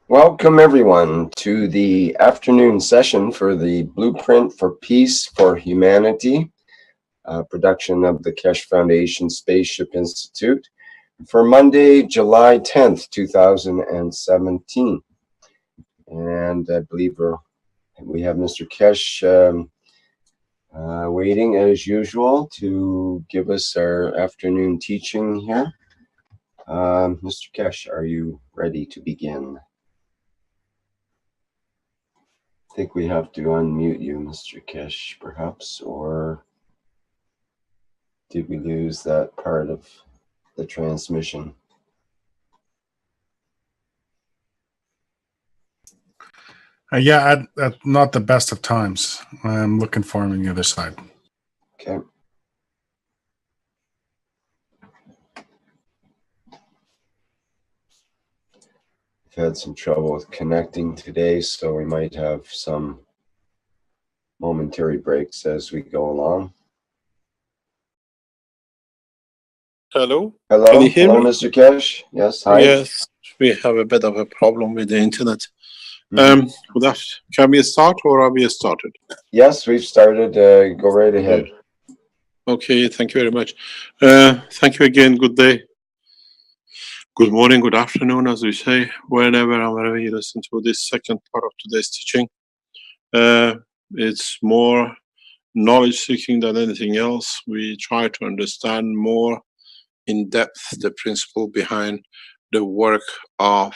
Welcome everyone to the afternoon session for the Blueprint for Peace for Humanity, production of the Keshe Foundation Spaceship Institute for Monday, July 10th, 2017. And I believe we have Mr. Keshe waiting as usual to give us our afternoon teaching here. Mr. Keshe, are you ready to begin? I think we have to unmute you, Mr. Keshe, perhaps, or did we lose that part of the transmission? Yeah, at not the best of times. I'm looking for him on the other side. Okay. We've had some trouble with connecting today, so we might have some momentary breaks as we go along. Hello? Hello? Can you hear Hello, me? Mr. Keshe? Yes, hi. Yes, we have a bit of a problem with the internet. Mhm. Can we start or are we started? Yes, we've started. Go right ahead. Okay, thank you very much. Thank you again. Good day. Good morning, good afternoon, as we say, whenever and wherever you listen to this second part of today's teaching. It's more knowledge seeking than anything else. We try to understand more in depth the principle behind the work of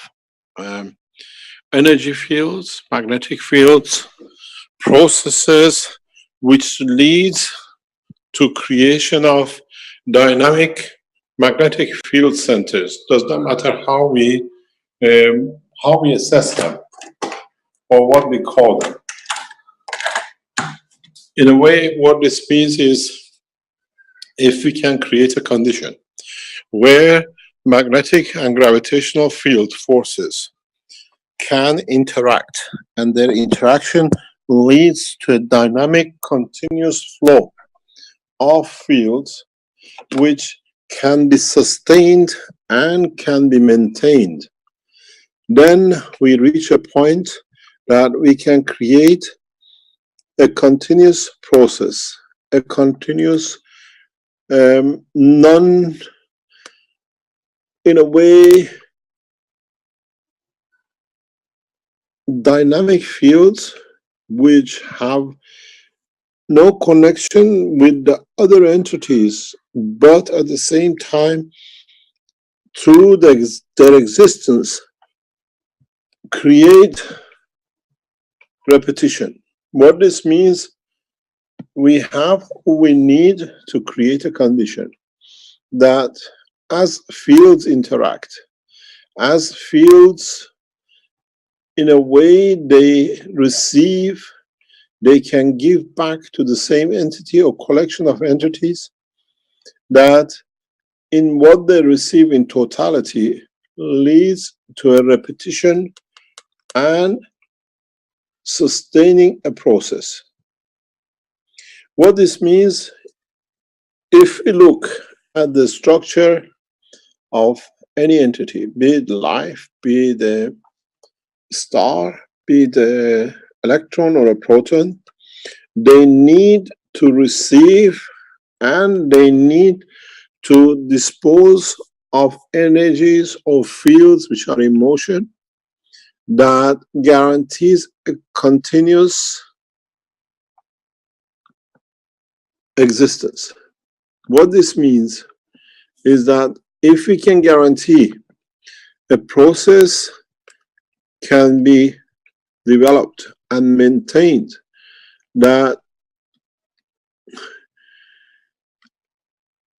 energy fields, magnetic fields, processes, which leads to creation of dynamic magnetic field centers. Does not matter how we assess them or what we call them. In a way, what this means is if we can create a condition where magnetic and gravitational field forces can interact, and their interaction leads to a dynamic continuous flow of fields which can be sustained and can be maintained, then we reach a point that we can create a continuous process, a continuous in a way, dynamic fields which have no connection with the other entities, but at the same time, through their existence, create repetition. What this means, we need to create a condition that as fields interact, as fields in a way they receive, they can give back to the same entity or collection of entities, that in what they receive in totality leads to a repetition and sustaining a process. What this means, if we look at the structure of any entity, be it life, be it a star, be it an electron or a proton, they need to receive and they need to dispose of energies or fields which are in motion that guarantees a continuous existence. What this means is that if we can guarantee a process can be developed and maintained, that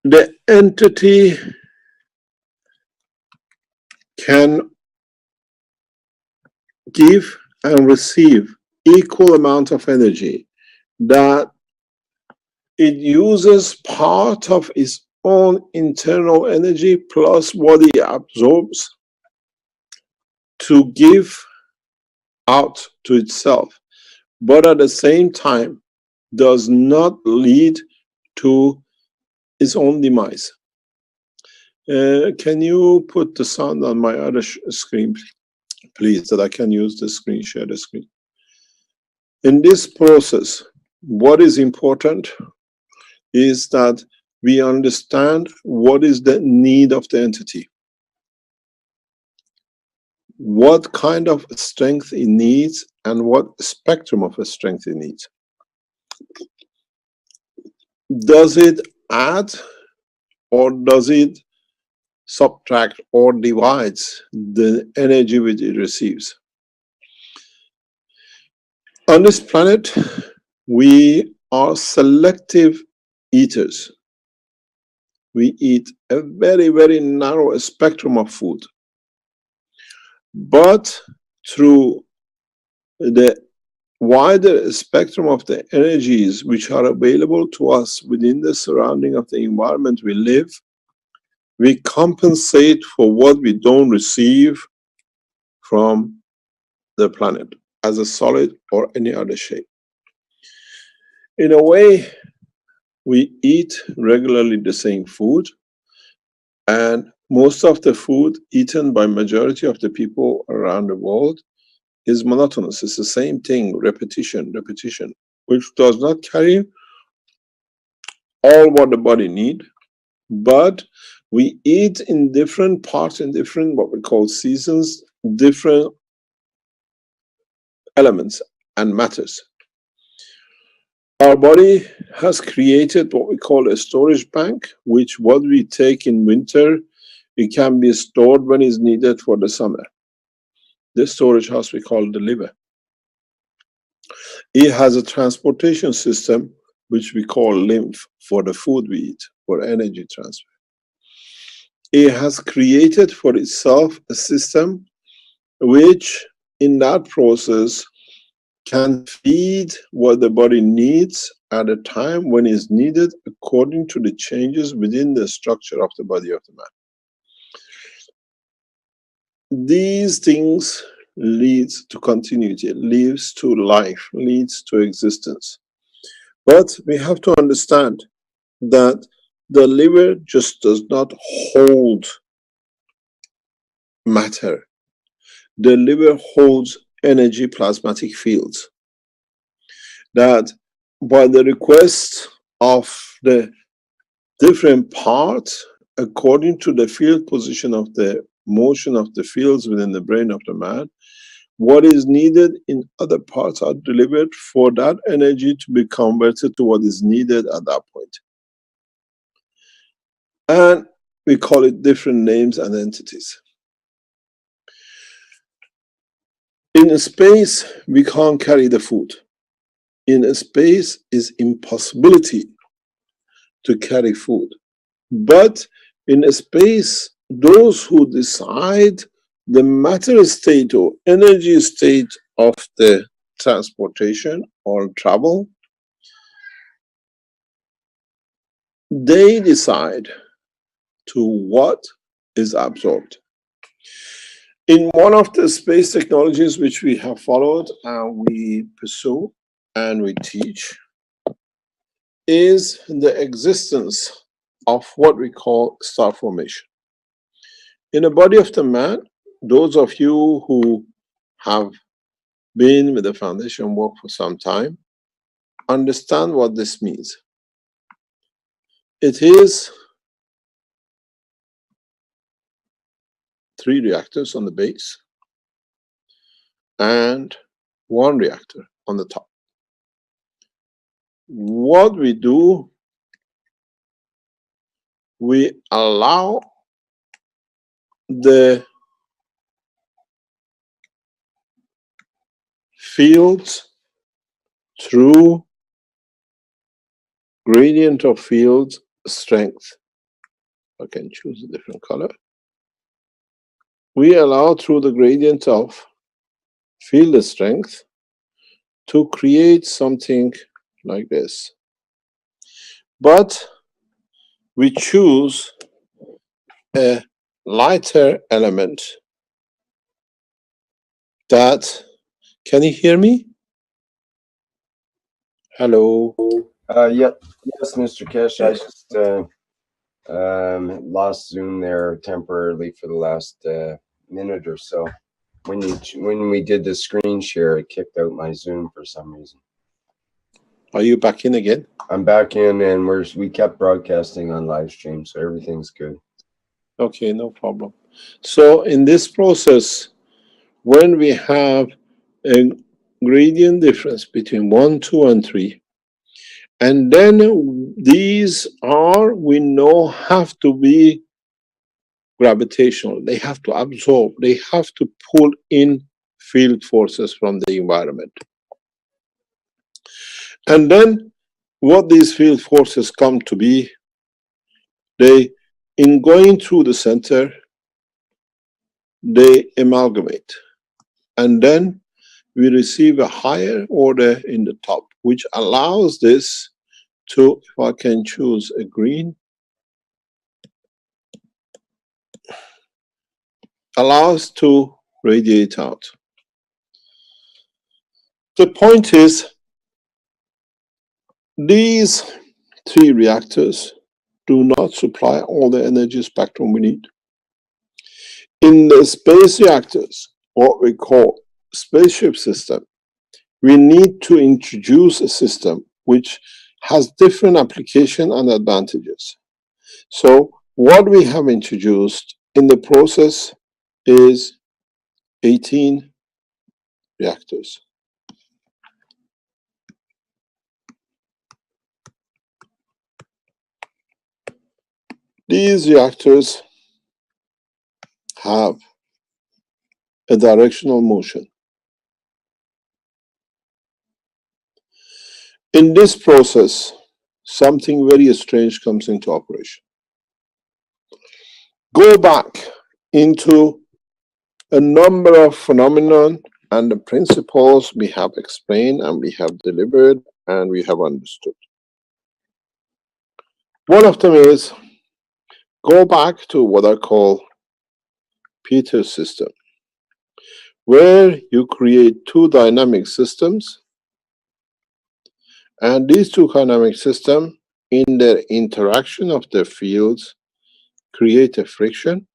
the entity can give and receive equal amount of energy, that it uses part of its own internal energy plus what it absorbs to give out to itself, but at the same time does not lead to its own demise. Can you put the sound on my other screen, please? please, that I can use the screen, share the screen. In this process, what is important is that we understand what is the need of the entity, what kind of strength it needs, and what spectrum of strength it needs. Does it add or does it subtract or divides the energy which it receives? On this planet, we are selective eaters. We eat a very, very narrow spectrum of food. But through the wider spectrum of the energies which are available to us within the surrounding of the environment we live, we compensate for what we don't receive from the planet as a solid or any other shape. In a way, we eat regularly the same food, and most of the food eaten by majority of the people around the world is monotonous. It's the same thing, repetition, repetition, which does not carry all what the body needs, but we eat in different parts, in different what we call seasons, different elements and matters. Our body has created what we call a storage bank, which what we take in winter, it can be stored when it's needed for the summer. This storage house we call the liver. It has a transportation system which we call lymph for the food we eat, for energy transfer. It has created for itself a system which in that process can feed what the body needs at a time when it's needed according to the changes within the structure of the body of the man. These things leads to continuity, leads to life, leads to existence. But we have to understand that the liver just does not hold matter. The liver holds energy plasmatic fields that by the request of the different parts, according to the field position of the motion of the fields within the brain of the man, what is needed in other parts are delivered for that energy to be converted to what is needed at that point. And we call it different names and entities. In a space, we can't carry the food. In a space is impossibility to carry food. But in a space, those who decide the matter state or energy state of the transportation or travel, they decide to what is absorbed. In one of the space technologies which we have followed and we pursue and we teach is the existence of what we call star formation. In the body of the man, those of you who have been with the foundation work for some time understand what this means. It is 3 reactors on the base and 1 reactor on the top. What we do, we allow the fields through gradient of fields strength. I can choose a different color. We allow through the gradient of field strength to create something like this. But we choose a lighter element that, can you hear me? Hello? Yep. Yes, Mr. Keshe. I just lost Zoom there temporarily for the last minute or so. when we did the screen share, it kicked out my Zoom for some reason. Are you back in again? I'm back in, and we kept broadcasting on live stream, so everything's good. Okay, no problem. So in this process, when we have a gradient difference between 1, 2, and 3, and then these are, we know, have to be gravitational. They have to absorb. They have to pull in field forces from the environment. And then what these field forces come to be, they, in going through the center, they amalgamate. And then we receive a higher order in the top, which allows this to, if I can choose a green, allows to radiate out. The point is, these 3 reactors do not supply all the energy spectrum we need. In the space reactors, what we call spaceship system, we need to introduce a system which has different application and advantages. So what we have introduced in the process is 18 reactors. These reactors have a directional motion. In this process, something very strange comes into operation. Go back into a number of phenomena and the principles we have explained and we have delivered and we have understood. One of them is, go back to what I call Peter's system, where you create 2 dynamic systems, and these 2 dynamic systems, in their interaction of their fields, create a friction,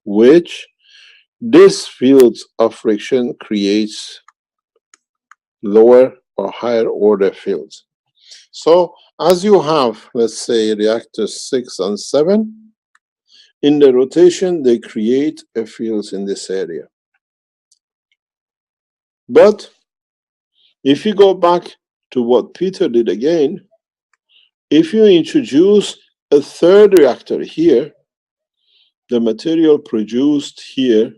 which this fields of friction creates lower or higher order fields. So as you have, let's say, reactors 6 and 7, in the rotation, they create a fields in this area. But if you go back to what Peter did again, if you introduce a 3rd reactor here, the material produced here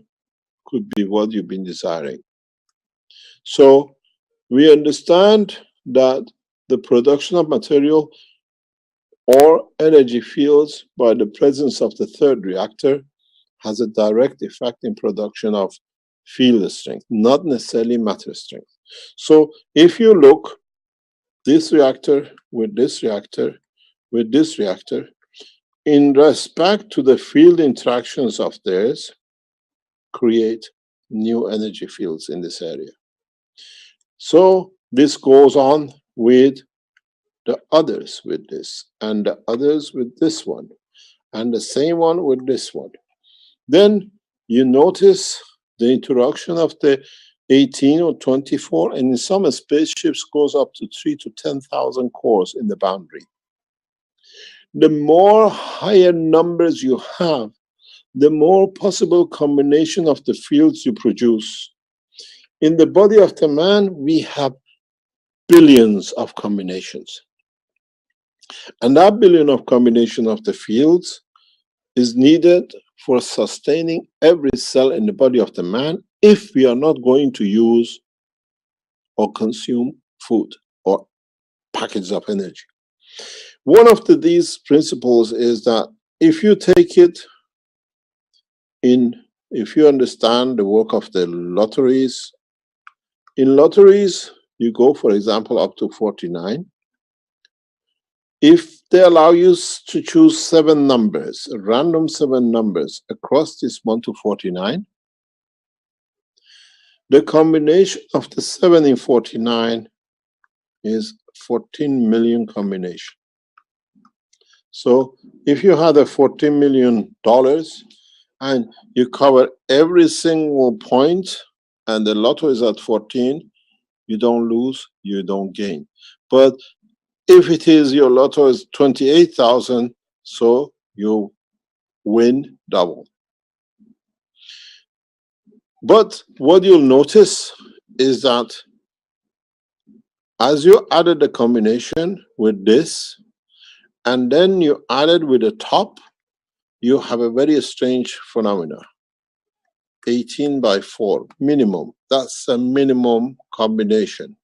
could be what you've been desiring. So we understand that the production of material or energy fields by the presence of the 3rd reactor has a direct effect in production of field strength, not necessarily matter strength. So if you look, this reactor with this reactor with this reactor, in respect to the field interactions of theirs, create new energy fields in this area. So this goes on with the others with this, and the others with this one, and the same one with this one. Then you notice the interaction of the 18 or 24, and in some spaceships goes up to 3,000 to 10,000 cores in the boundary. The more higher numbers you have, the more possible combination of the fields you produce. In the body of the man, we have billions of combinations. And that billion of combination of the fields is needed for sustaining every cell in the body of the man if we are not going to use or consume food or packages of energy. One of these principles is that if you take it if you understand the work of the lotteries, in lotteries, you go, for example, up to 49. If they allow you to choose 7 numbers, random 7 numbers across this 1 to 49, the combination of the 7 in 49 is 14 million combination. So if you had a $14 million and you cover every single point and the lotto is at 14, you don't lose, you don't gain. But if it is your lotto is 28,000, so you win double. But what you'll notice is that as you added the combination with this, and then you added with the top, you have a very strange phenomena. 18 by 4 minimum. That's a minimum combination.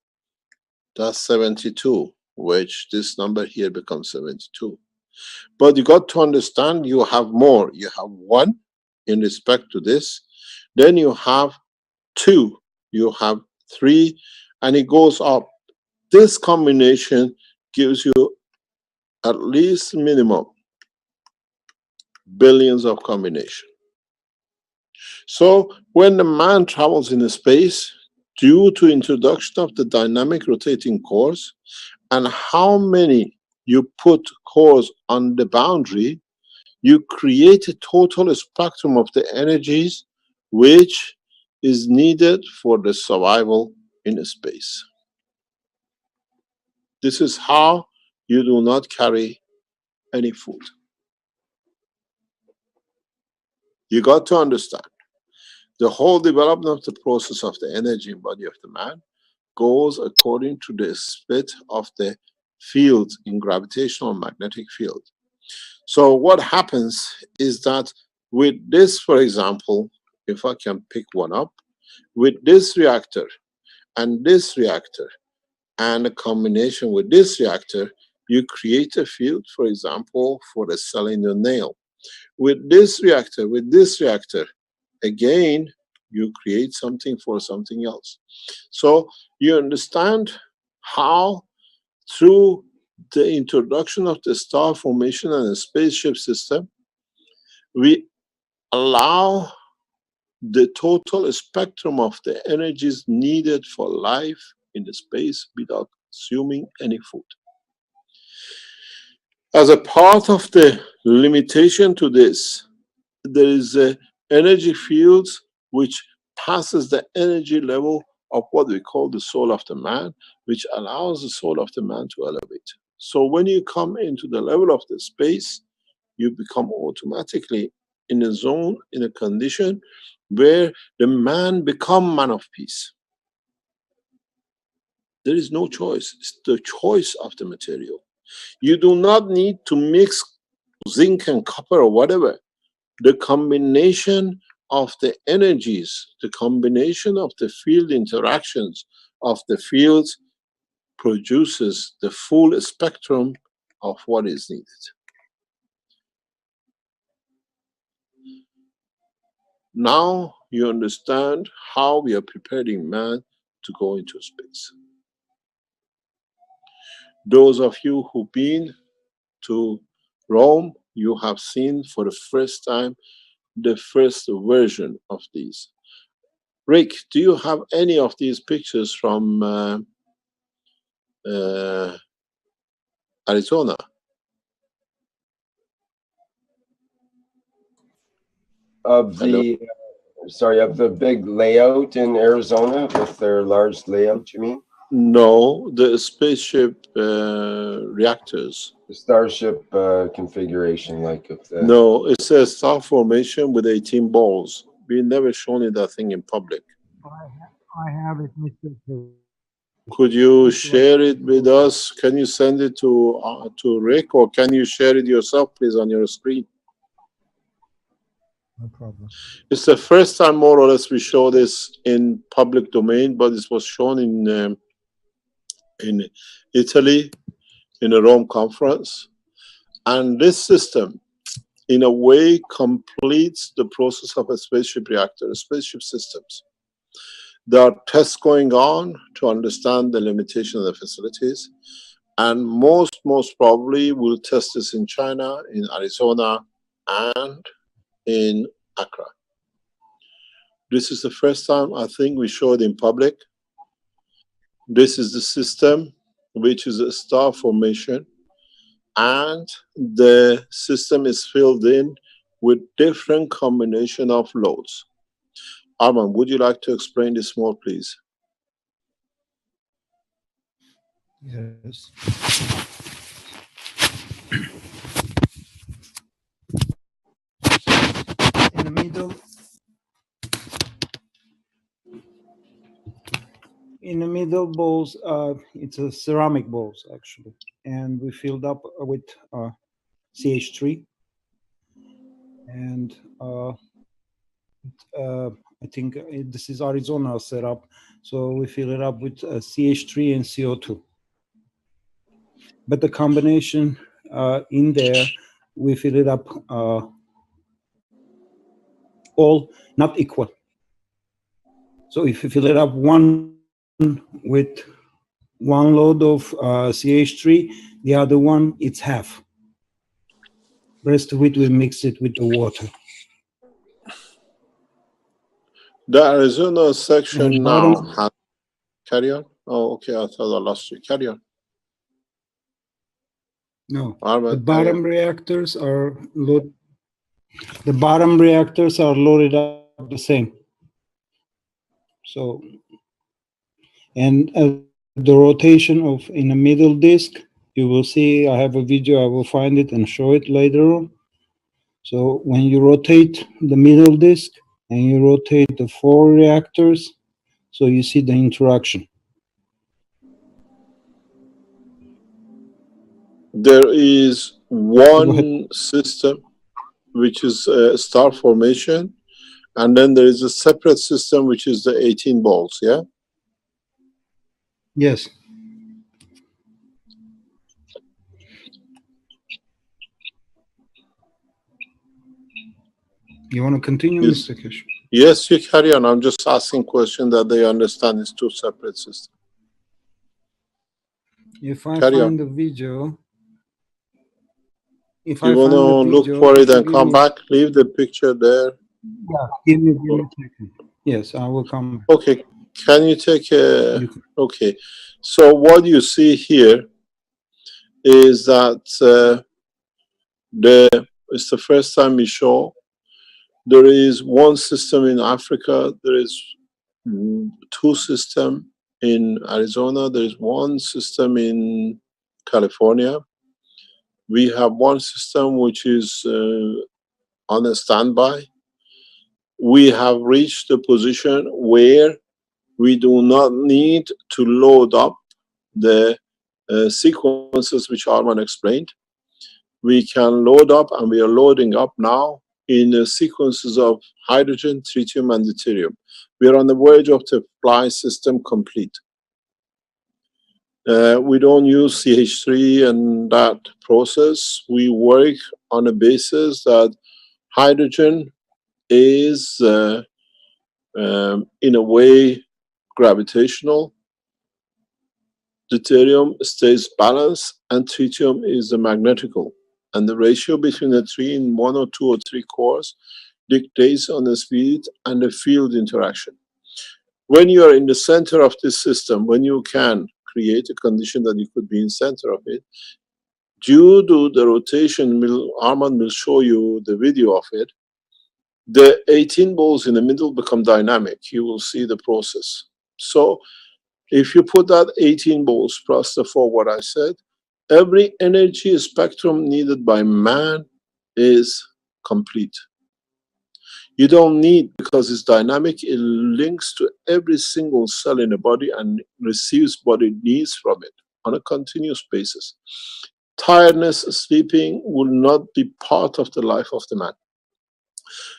That's 72, which this number here becomes 72. But you got to understand you have more. You have 1 in respect to this, then you have 2, you have 3, and it goes up. This combination gives you at least minimum billions of combinations. So when the man travels in space, due to introduction of the dynamic rotating cores and how many you put cores on the boundary, you create a total spectrum of the energies which is needed for the survival in space. This is how you do not carry any food. You got to understand the whole development of the process of the energy in body of the man goes according to the split of the fields in gravitational and magnetic field. So what happens is that with this, for example, if I can pick one up, with this reactor and a combination with this reactor, you create a field, for example, for the cell in your nail. With this reactor, again, you create something for something else. So you understand how through the introduction of the star formation and the spaceship system, we allow the total spectrum of the energies needed for life in the space without consuming any food. As a part of the limitation to this, there is a energy fields which passes the energy level of what we call the soul of the man, which allows the soul of the man to elevate. So when you come into the level of the space, you become automatically in a zone, in a condition where the man become man of peace. There is no choice. It's the choice of the material. You do not need to mix zinc and copper or whatever. The combination of the energies, the combination of the field interactions of the fields produces the full spectrum of what is needed. Now you understand how we are preparing man to go into space. Those of you who've been to Rome, you have seen for the first time the first version of these. Rick, do you have any of these pictures from Arizona? Of the, sorry, of the big layout in Arizona with their large layout, you mean? No, the spaceship reactors. The Starship configuration, like of the... No, it says star formation with 18 balls. We never shown you that thing in public. I have it, Mr. President. Could you share it with us? Can you send it to Rick, or can you share it yourself, please, on your screen? No problem. It's the first time, more or less, we show this in public domain, but it was shown in Italy in a Rome conference. And this system, in a way, completes the process of a spaceship reactor, spaceship systems. There are tests going on to understand the limitation of the facilities, and most probably we'll test this in China, in Arizona, and in Accra. This is the first time I think we show it in public. This is the system, which is a star formation, and the system is filled in with different combination of loads. Arman, would you like to explain this more, please? Yes. In the middle, bowls, it's a ceramic bowls actually, and we filled up with CH3, and I think this is Arizona setup, so we fill it up with CH3 and CO2. But the combination in there, we fill it up all not equal. So if you fill it up one with one load of CH3, the other one it's half. The rest of it we mix it with the water. The Arizona section And now bottom, has, carry on? Oh, okay, I thought I lost you. Carry on. no, Arman, the carry bottom on. reactors are loaded. The bottom reactors are loaded up the same. So, and the rotation of in the middle disk, you will see. I have a video. I will find it and show it later on. So when you rotate the middle disk and you rotate the 4 reactors, so you see the interaction. There is Go ahead. one system which is star formation, and then there is a separate system which is the 18 balls, yeah? Yes. You want to continue, Yes. Mr. Keshe? Yes, you carry on. I'm just asking question that they understand it's 2 separate systems. If I Carry find on. the video, if You I want to find the look video, for if it you and give come me, back, leave the picture there. yeah, give me a second. Yes, I will come. Okay, can you take a, You can, okay. So what you see here is that it's the first time we show there is one system in Africa, there is 2 systems in Arizona, there is 1 system in California. We have 1 system which is on a standby. We have reached a position where we do not need to load up the sequences which Arman explained. We can load up, and we are loading up now in sequences of hydrogen, tritium, and deuterium. We are on the verge of the fly system complete. We don't use CH3 and that process. We work on a basis that hydrogen is in a way gravitational, deuterium stays balanced, and tritium is the magnetical. And the ratio between the 3 in 1 or 2 or 3 cores dictates on the speed and the field interaction. When you are in the center of this system, when you can create a condition that you could be in center of it, due to the rotation, Arman will show you the video of it, the 18 balls in the middle become dynamic. You will see the process. So if you put that 18 balls plus the 4 what I said, every energy spectrum needed by man is complete. You don't need, because it's dynamic, it links to every single cell in the body and receives what it needs from it on a continuous basis. Tiredness, sleeping will not be part of the life of the man.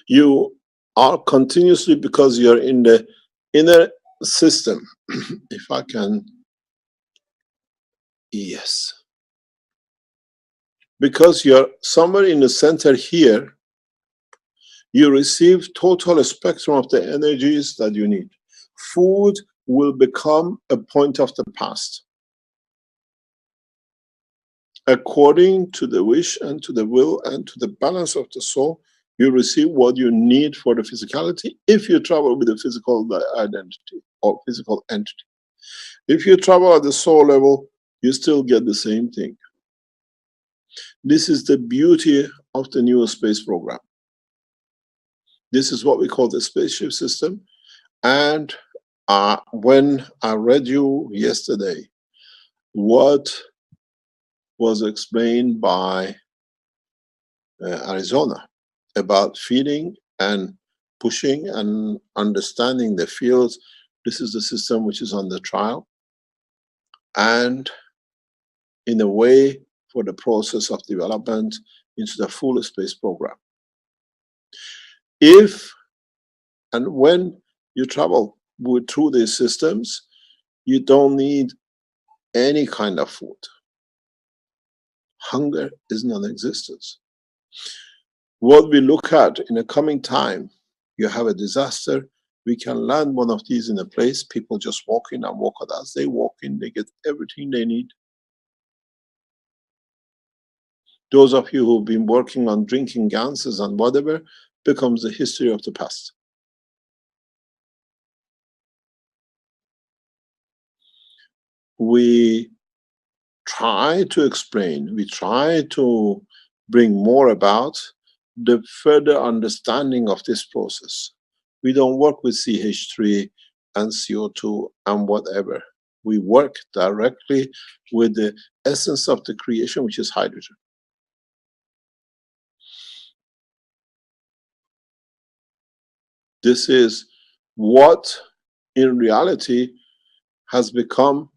You are continuously, because you're in the inner system. If I can, yes. Because you're somewhere in the center here, you receive total spectrum of the energies that you need. Food will become a point of the past. According to the wish and to the will and to the balance of the soul, you receive what you need for the physicality if you travel with the physical identity or physical entity. If you travel at the soul level, you still get the same thing. This is the beauty of the new space program. This is what we call the spaceship system. And when I read you yesterday what was explained by Arizona about feeding and pushing and understanding the fields, this is the system which is on the trial, and in a way for the process of development into the full space program. If and when you travel through these systems, you don't need any kind of food. Hunger is non-existent. What we look at in the coming time, you have a disaster, we can land one of these in a place, people just walk in and walk out. As they walk in, they get everything they need. Those of you who've been working on drinking gases and whatever, becomes the history of the past. We try to explain, we try to bring more about the further understanding of this process. We don't work with CH3 and CO2 and whatever. We work directly with the essence of the creation, which is hydrogen. This is what, in reality, has become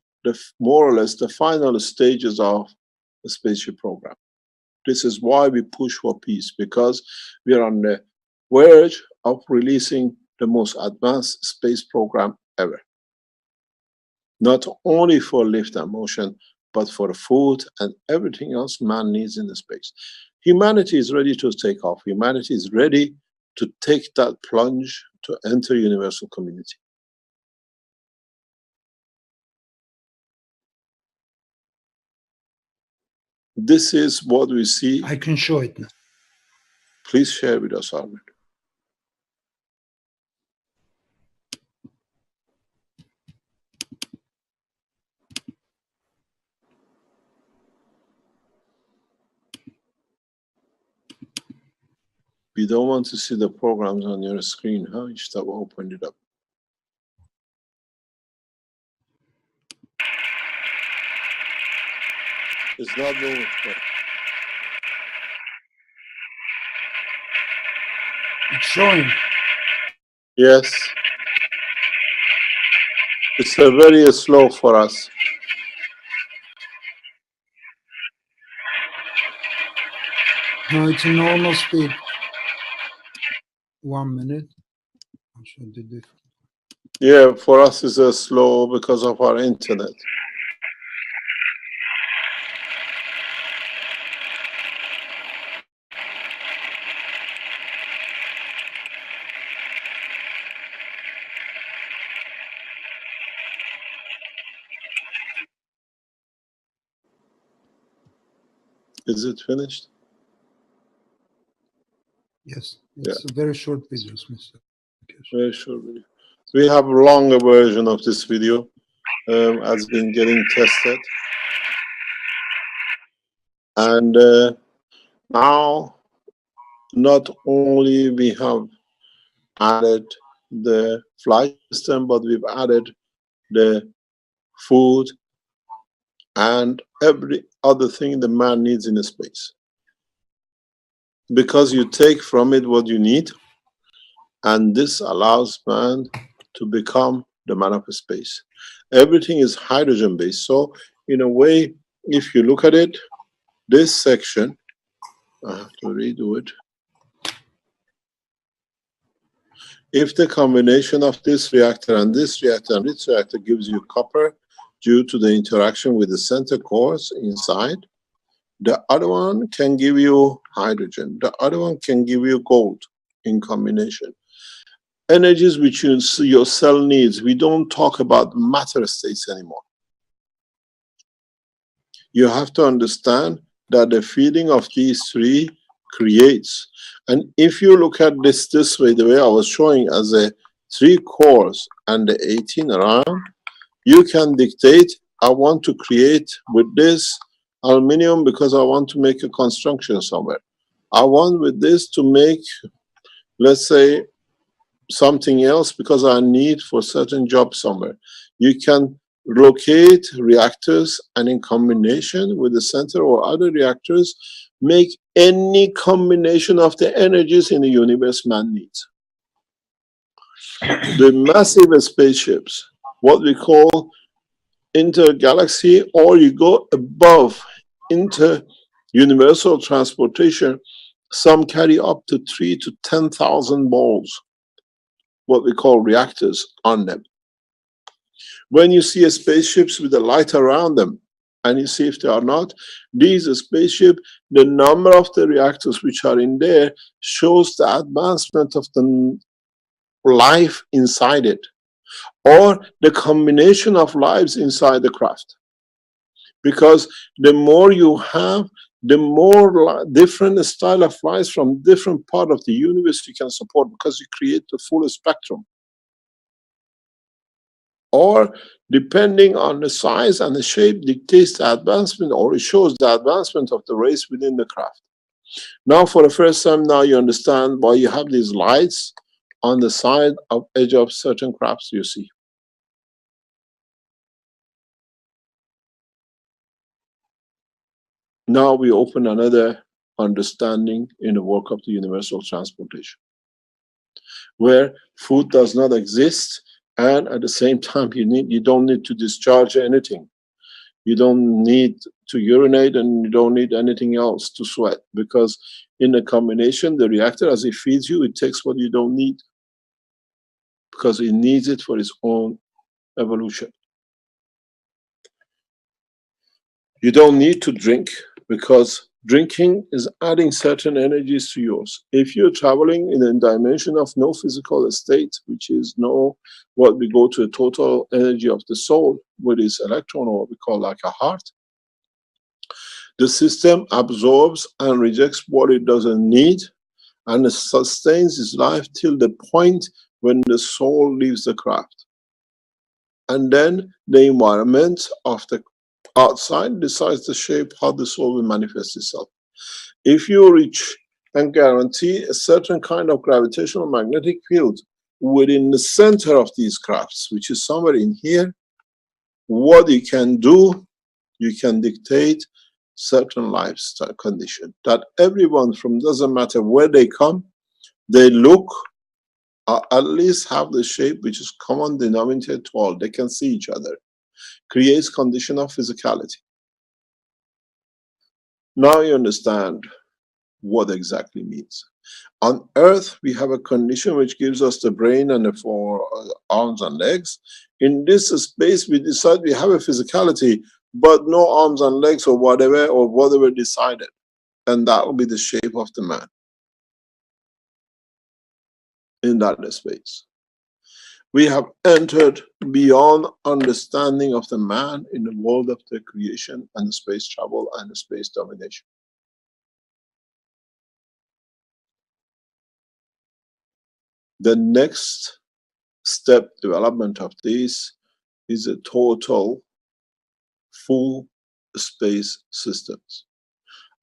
more or less the final stages of the spaceship program. This is why we push for peace, because we are on the verge of releasing the most advanced space program ever. Not only for lift and motion, but for food and everything else man needs in the space. Humanity is ready to take off. Humanity is ready to take that plunge to enter universal community. This is what we see. I can show it now. Please share with us, Ahmed. You don't want to see the programs on your screen, huh? You should have opened it up. It's not moving. It's showing. Yes. It's very slow for us. No, it's a normal speed. 1 minute. I should do this. Yeah, for us it's slow because of our internet. Is it finished? Yes, it's a very short videos, Mr. Keshe. Very short video. We have a longer version of this video has been getting tested. And now, not only we have added the flight system, but we've added the food and every other thing the man needs in a space. Because you take from it what you need, and this allows man to become the man of space. Everything is hydrogen based. So in a way, if you look at it, this section, I have to redo it. If the combination of this reactor and this reactor and this reactor gives you copper due to the interaction with the center cores inside, the other one can give you hydrogen. The other one can give you gold in combination. Energies which your cell needs. We don't talk about matter states anymore. You have to understand that the feeding of these three creates. And if you look at this way, the way I was showing as a 3 cores and the 18 around, you can dictate, I want to create with this aluminum because I want to make a construction somewhere. I want with this to make let's say, something else because I need for certain job somewhere. You can locate reactors and in combination with the center or other reactors, make any combination of the energies in the universe man needs. The massive spaceships, what we call intergalaxy, or you go above inter-universal transportation, some carry up to 3 to 10,000 balls, what we call reactors on them. When you see spaceships with the light around them, and you see if they are not, these spaceships, the number of the reactors which are in there shows the advancement of the life inside it, or the combination of lives inside the craft. Because the more you have, the more different style of lives from different part of the universe you can support, because you create the full spectrum. Or depending on the size and the shape dictates the advancement, or it shows the advancement of the race within the craft. Now for the first time now you understand why you have these lights on the side of edge of certain crafts you see. Now we open another understanding in the work of the universal transportation, where food does not exist, and at the same time you don't need to discharge anything. You don't need to urinate, and you don't need anything else to sweat, because in the combination, the reactor, as it feeds you, it takes what you don't need, because it needs it for its own evolution. You don't need to drink, because drinking is adding certain energies to yours. If you're traveling in a dimension of no physical state, which is no, what we go to a total energy of the soul, with its electron, or what we call like a heart, the system absorbs and rejects what it doesn't need, and it sustains its life till the point when the soul leaves the craft. And then the environment of the outside decides the shape how the soul will manifest itself. If you reach and guarantee a certain kind of gravitational magnetic field within the center of these crafts, which is somewhere in here, what you can do, you can dictate certain lifestyle condition that everyone, from doesn't matter where they come, they look, at least have the shape which is common denominator to all. They can see each other. Creates condition of physicality. Now you understand what exactly means. On Earth, we have a condition which gives us the brain and the 4 arms and legs. In this space, we decide we have a physicality, but no arms and legs or whatever decided. And that will be the shape of the man in that space. We have entered beyond understanding of the man in the world of the creation and the space travel and the space domination. The next step development of this is a total full space systems.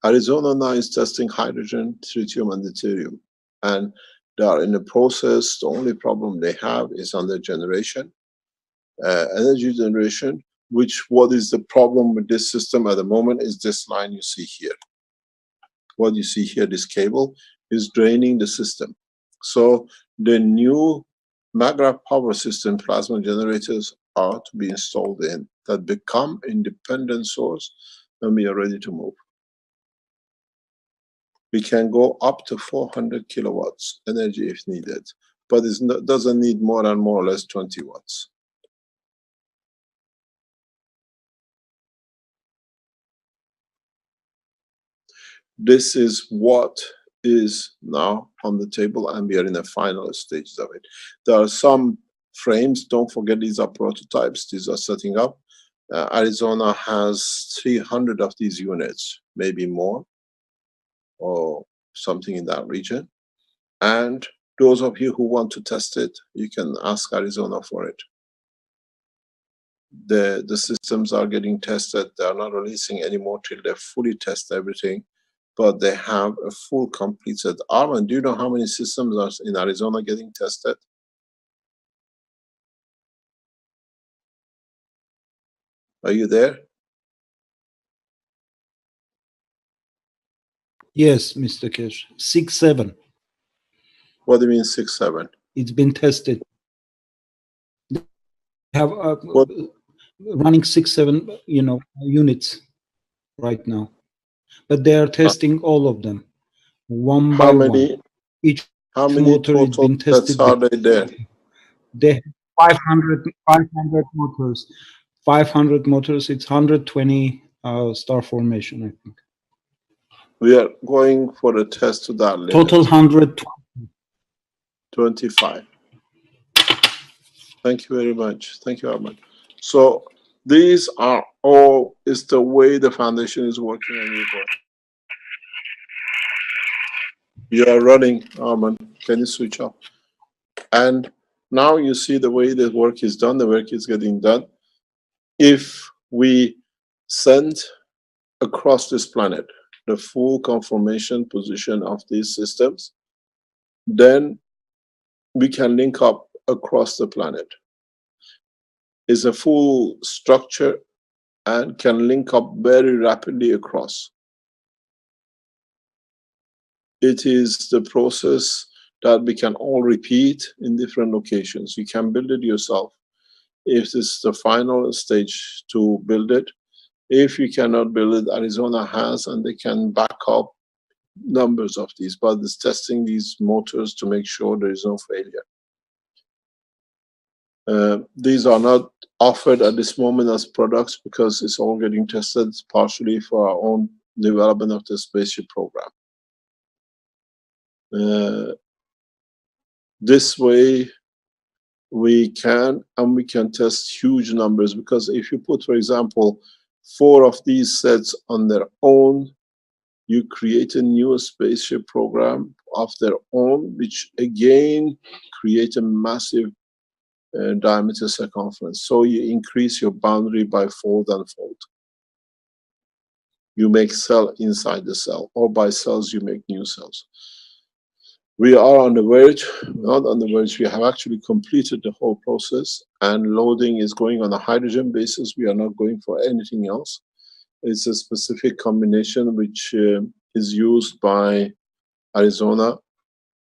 Arizona now is testing hydrogen, tritium and deuterium, and they are in the process. The only problem they have is on the generation, energy generation, which what is the problem with this system at the moment is this line you see here. What you see here, this cable, is draining the system. So the new maglev power system plasma generators are to be installed in that become independent source, and we are ready to move. We can go up to 400 kilowatts energy if needed, but it doesn't need more than more or less 20 watts. This is what is now on the table, and we are in the final stages of it. There are some frames, don't forget these are prototypes, these are setting up. Arizona has 300 of these units, maybe more, or something in that region. And those of you who want to test it, you can ask Arizona for it. The systems are getting tested. They are not releasing anymore till they fully test everything. but they have a full complete set. Arman, do you know how many systems are in Arizona getting tested? Are you there? Yes, Mr. Keshe. 6, 7. What do you mean 6, 7? It's been tested. Have What? running 6, 7, units right now, but they are testing all of them one How by one. many? Each How many motor is total being sets tested. are they there? They have 500 motors. 500 motors. It's 120 star formation, I think. We are going for a test to that limit. Total 120. 25. Thank you very much. Thank you, Arman. So these are all is the way the foundation is working, and you are running, Arman. Can you switch off? And now you see the way the work is done. The work is getting done. If we send across this planet the full conformation position of these systems, then we can link up across the planet. It's a full structure and can link up very rapidly across. It is the process that we can all repeat in different locations. You can build it yourself if this is the final stage to build it. If you cannot build it, Arizona has, and they can back up numbers of these, but it's testing these motors to make sure there is no failure. These are not offered at this moment as products because it's all getting tested partially for our own development of the Spaceship program. This way we can test huge numbers, because if you put, for example, 4 of these sets on their own, you create a new Spaceship program of their own, which again create a massive diameter circumference. So you increase your boundary by fold and fold. You make cell inside the cell, or by cells you make new cells. We are on the verge, not on the verge, we have actually completed the whole process, and loading is going on a hydrogen basis. We are not going for anything else. It's a specific combination which is used by Arizona,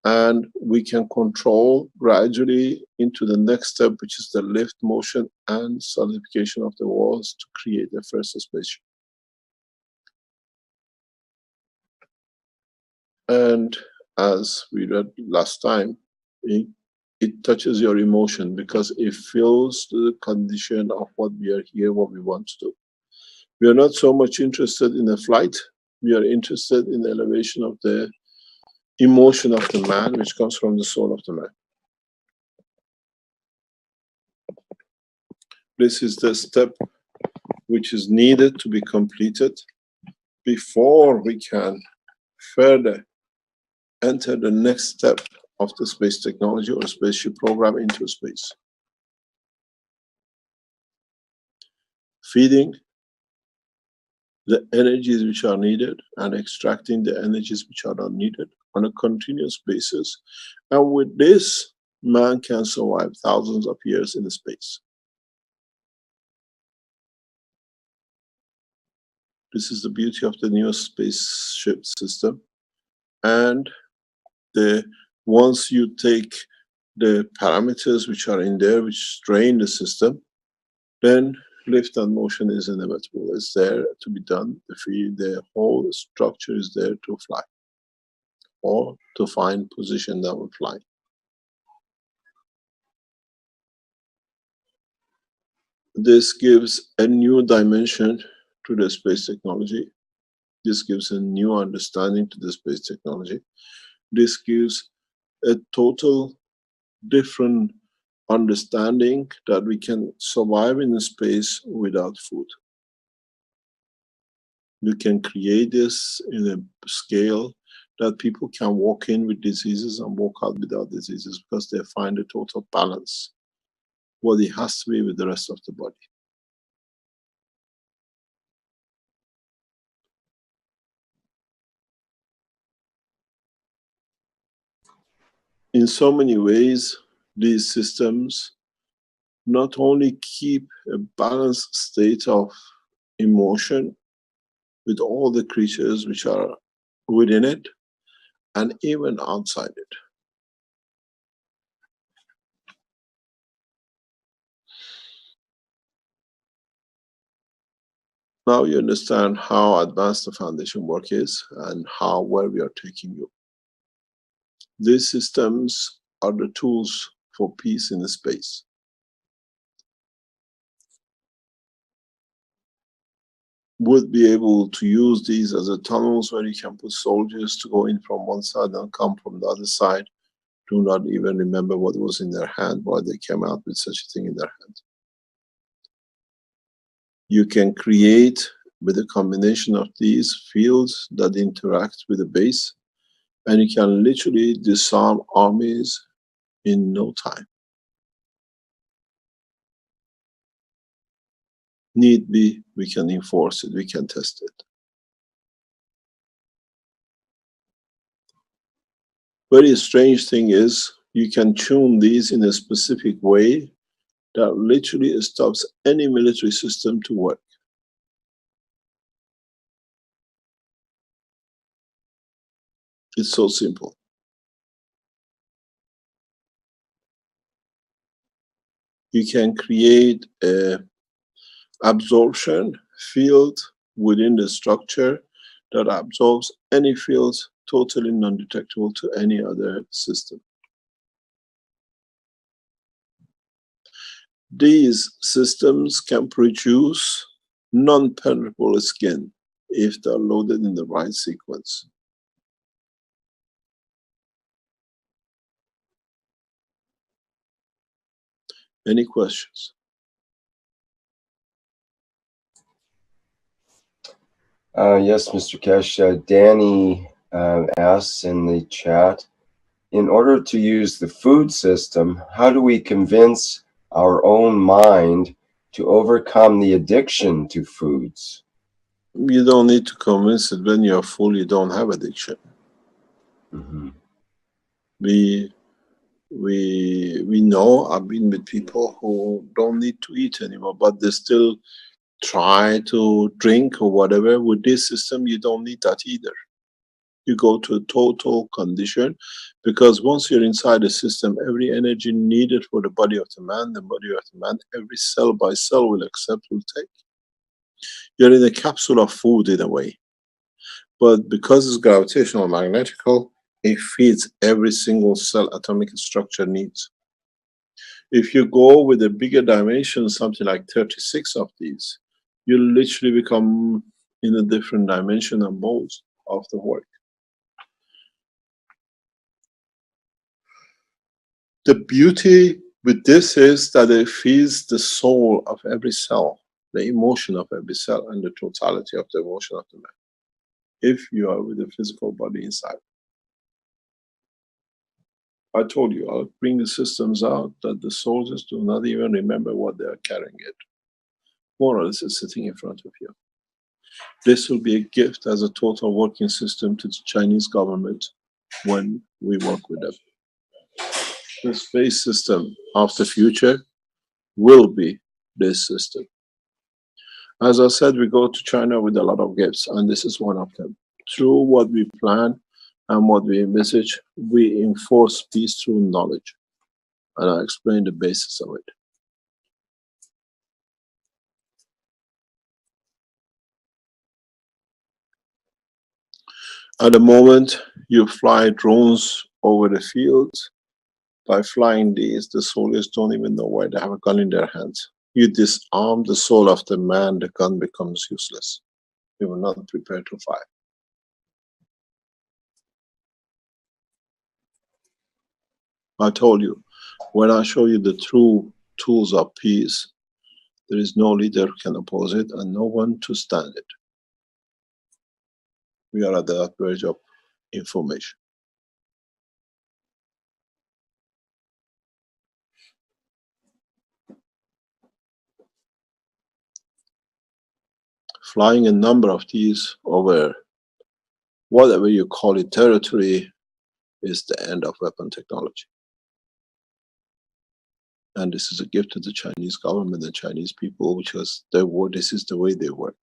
and we can control gradually into the next step, which is the lift motion and solidification of the walls to create the first spaceship. And as we read last time, it touches your emotion, because it feels the condition of what we are here, what we want to do. We are not so much interested in the flight, we are interested in the elevation of the emotion of the man, which comes from the soul of the man. This is the step which is needed to be completed before we can further enter the next step of the space technology or spaceship program into space. Feeding the energies which are needed and extracting the energies which are not needed on a continuous basis. And with this, man can survive thousands of years in space. This is the beauty of the new spaceship system. And once you take the parameters which are in there, which strain the system, then lift and motion is inevitable. It's there to be done. The whole structure is there to fly, or to find position that will fly. This gives a new dimension to the space technology. This gives a new understanding to the space technology. This gives a total different understanding that we can survive in space without food. We can create this in a scale that people can walk in with diseases and walk out without diseases, because they find a total balance, what it has to be with the rest of the body. in so many ways, these systems not only keep a balanced state of emotion with all the creatures which are within it and even outside it. Now you understand how advanced the foundation work is and where we are taking you. These systems are the tools for peace in space. Would be able to use these as a tunnels where you can put soldiers to go in from one side and come from the other side. Do not even remember what was in their hand, why they came out with such a thing in their hand. You can create with a combination of these fields that interact with the base, and you can literally disarm armies in no time. Need be, we can enforce it, we can test it. Very strange thing is, you can tune these in a specific way that literally stops any military system to work. It's so simple. You can create a absorption field within the structure that absorbs any fields totally non-detectable to any other system. These systems can produce non-penetrable skin if they're loaded in the right sequence. Any questions? Yes, Mr. Keshe. Danny asks in the chat, in order to use the food system, how do we convince our own mind to overcome the addiction to foods? You don't need to convince it. When you're full, you don't have addiction. Mm-hmm. We know, I've been with people who don't need to eat anymore, but they still try to drink or whatever. With this system, you don't need that either. You go to a total condition, because once you're inside the system, every energy needed for the body of the man, every cell by cell will accept, will take. You're in a capsule of food in a way. But because it's gravitational magnetical, it feeds every single cell atomic structure needs. If you go with a bigger dimension, something like 36 of these, you literally become in a different dimension and mode of the work. The beauty with this is that it feeds the soul of every cell, the emotion of every cell, and the totality of the emotion of the man, if you are with a physical body inside. I told you, I'll bring the systems out that the soldiers do not even remember what they are carrying it. More or less it's sitting in front of you. This will be a gift as a total working system to the Chinese government when we work with them. The space system of the future will be this system. As I said, we go to China with a lot of gifts, and this is one of them. Through what we plan and what we envisage, we enforce peace through knowledge. And I'll explain the basis of it. At the moment, you fly drones over the fields. By flying these, the soldiers don't even know why they have a gun in their hands. You disarm the soul of the man, the gun becomes useless. You will not prepare to fire. I told you, when I show you the true tools of peace, there is no leader who can oppose it and no one to stand it. We are at the verge of information. Flying a number of these over whatever you call it, territory, is the end of weapon technology. And this is a gift to the Chinese government and Chinese people, because this is the way they work.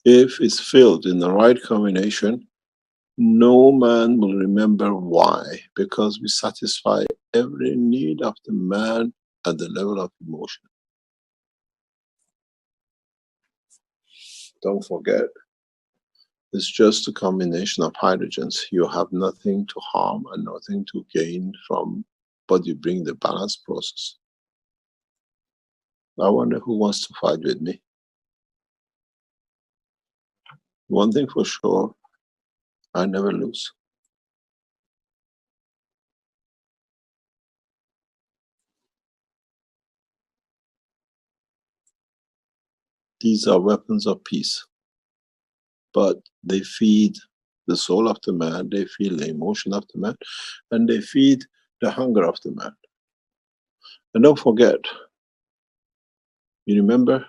If it's filled in the right combination, no man will remember why, because we satisfy every need of the man at the level of emotion. Don't forget, it's just a combination of hydrogens. You have nothing to harm and nothing to gain from, but you bring the balance process. I wonder who wants to fight with me. One thing for sure, I never lose. These are weapons of peace, but they feed the soul of the man, they feed the emotion of the man, and they feed the hunger of the man. And don't forget, you remember,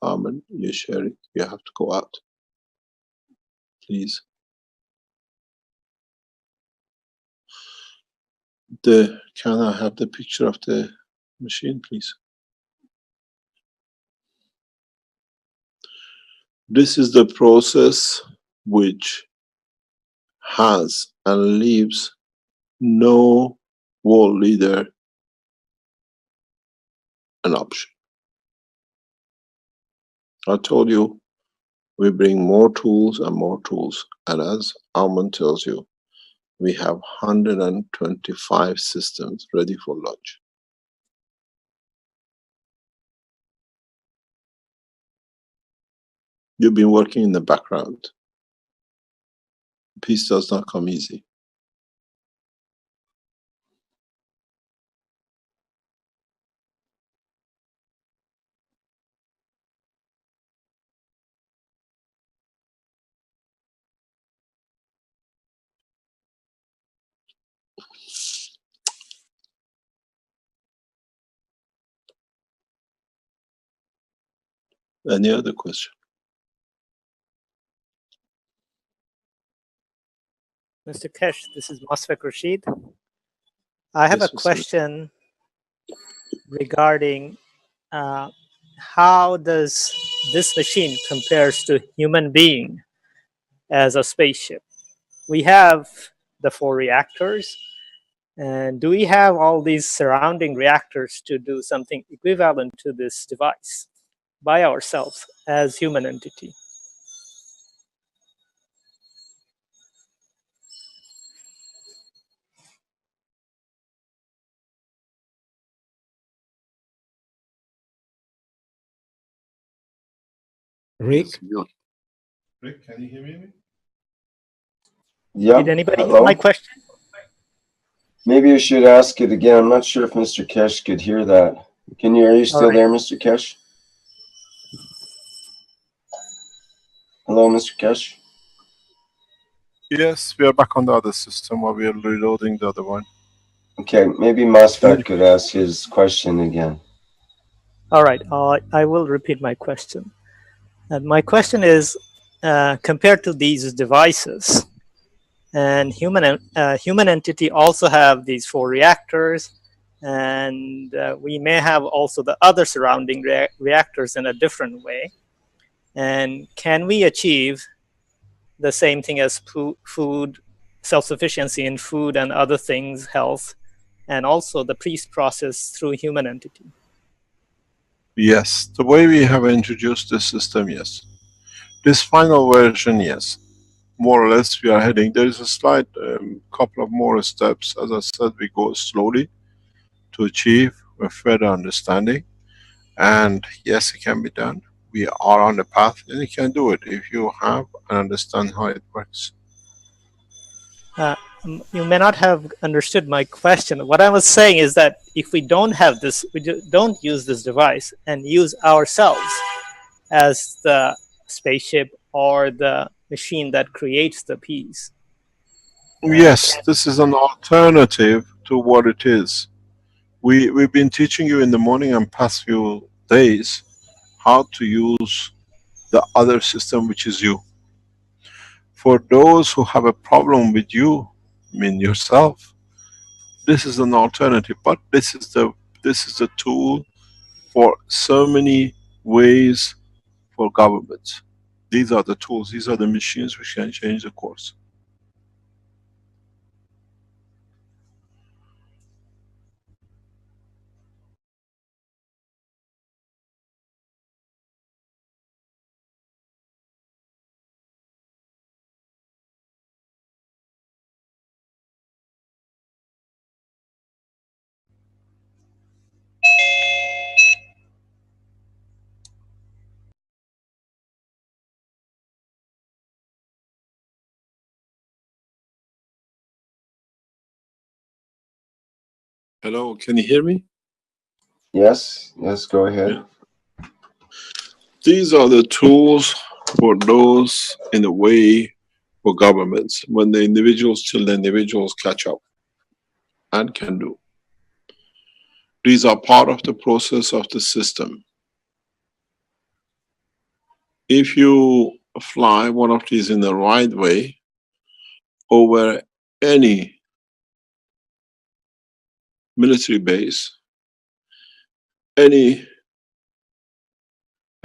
Armin, you're sharing, you have to go out. Please. Can I have the picture of the machine, please? This is the process which has and leaves no world leader an option. I told you, we bring more tools and more tools. And as Arman tells you, we have 125 systems ready for launch. You've been working in the background. Peace does not come easy. Any other question? Mr. Keshe, this is Masfek Rashid. I have Yes, a question regarding how does this machine compares to human being as a spaceship? We have the 4 reactors, and do we have all these surrounding reactors to do something equivalent to this device by ourselves as human entity? Rick? Rick, can you hear me? Yeah. Did anybody Hello? get my question? Maybe you should ask it again. I'm not sure if Mr. Keshe could hear that. Are you still there, Mr. Keshe? Hello, Mr. Keshe? Yes, we are back on the other system while we are reloading the other one. Okay, maybe Masfek could ask his question again. All right, I will repeat my question. And my question is, compared to these devices, and human entity also have these 4 reactors, and we may have also the other surrounding reactors in a different way. And can we achieve the same thing as food, self-sufficiency in food and other things, health, and also the peace process through human entity? Yes, the way we have introduced this system, yes. This final version, yes. More or less we are heading. There is a slight couple of more steps. As I said, we go slowly to achieve a further understanding. And yes, it can be done. We are on the path and you can do it if you have and understand how it works. You may not have understood my question. What I was saying is that if we don't have this, don't use this device and use ourselves as the spaceship or the machine that creates the piece. Yes, this is an alternative to what it is. We've been teaching you in the morning and past few days how to use the other system, which is you. For those who have a problem with you, I mean yourself, this is an alternative, but this is the tool for so many ways for governments. These are the tools, these are the machines which can change the course. Hello, can you hear me? Yes, yes, go ahead. Yeah. These are the tools for those in a way for governments, when the individuals till the individuals catch up and can do. These are part of the process of the system. If you fly one of these in the right way over any military base, any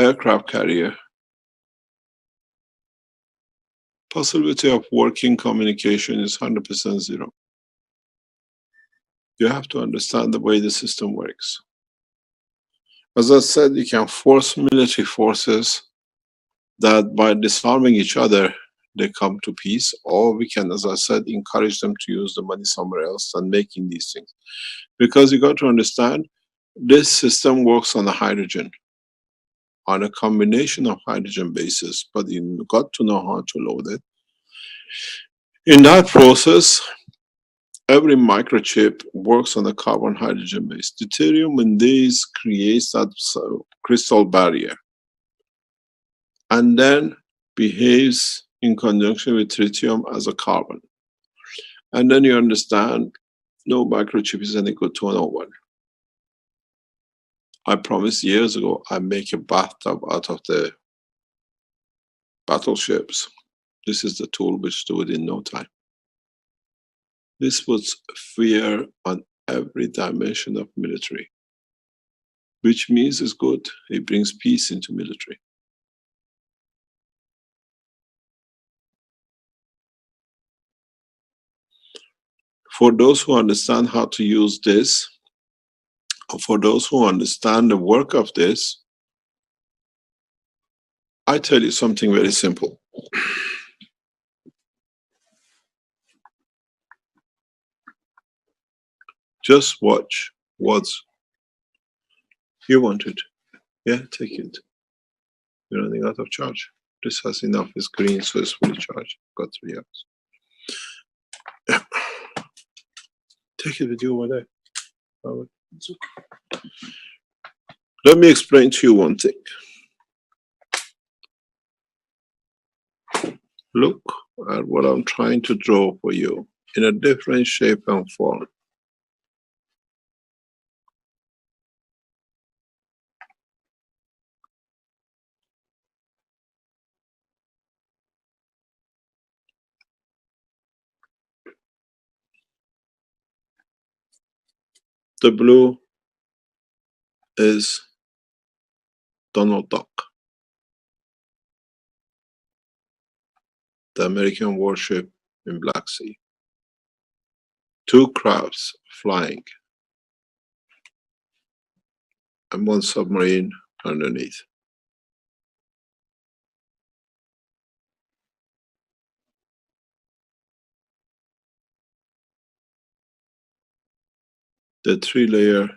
aircraft carrier, possibility of working communication is 100% zero. You have to understand the way the system works. As I said, you can force military forces that by disarming each other, they come to peace, or we can, as I said, encourage them to use the money somewhere else and making these things. Because you got to understand, this system works on a hydrogen, on a combination of hydrogen bases, but you got to know how to load it. In that process, every microchip works on a carbon hydrogen base. Deuterium in these creates that crystal barrier and then behaves in conjunction with tritium as a carbon. And then you understand no microchip is any good to no one. I promised years ago I make a bathtub out of the battleships. This is the tool which do it in no time. This puts fear on every dimension of military, which means it's good. It brings peace into military. For those who understand how to use this, or for those who understand the work of this, I tell you something very simple. Just watch what's you wanted. Yeah, take it. You're running out of charge. This has enough, it's green, so it's fully charged. Got 3 hours. Yeah. Take it with you over there. Let me explain to you one thing. Look at what I'm trying to draw for you in a different shape and form. The blue is Donald Duck, the American warship in Black Sea. 2 crafts flying and 1 submarine underneath. The 3-layer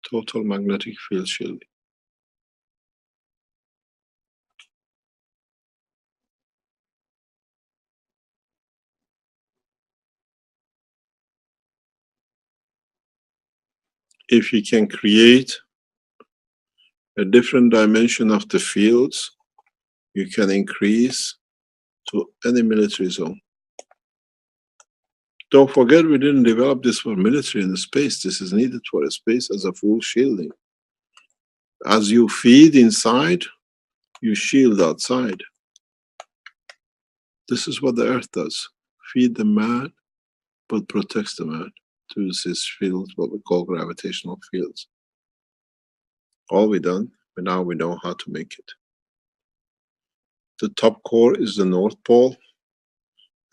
total magnetic field shielding. If you can create a different dimension of the fields, you can increase to any military zone. Don't forget, we didn't develop this for military in the space. This is needed for a space as a full shielding. As you feed inside, you shield outside. This is what the earth does. Feed the man, but protects the man through this field, what we call gravitational fields. All we done, but now we know how to make it. The top core is the North Pole.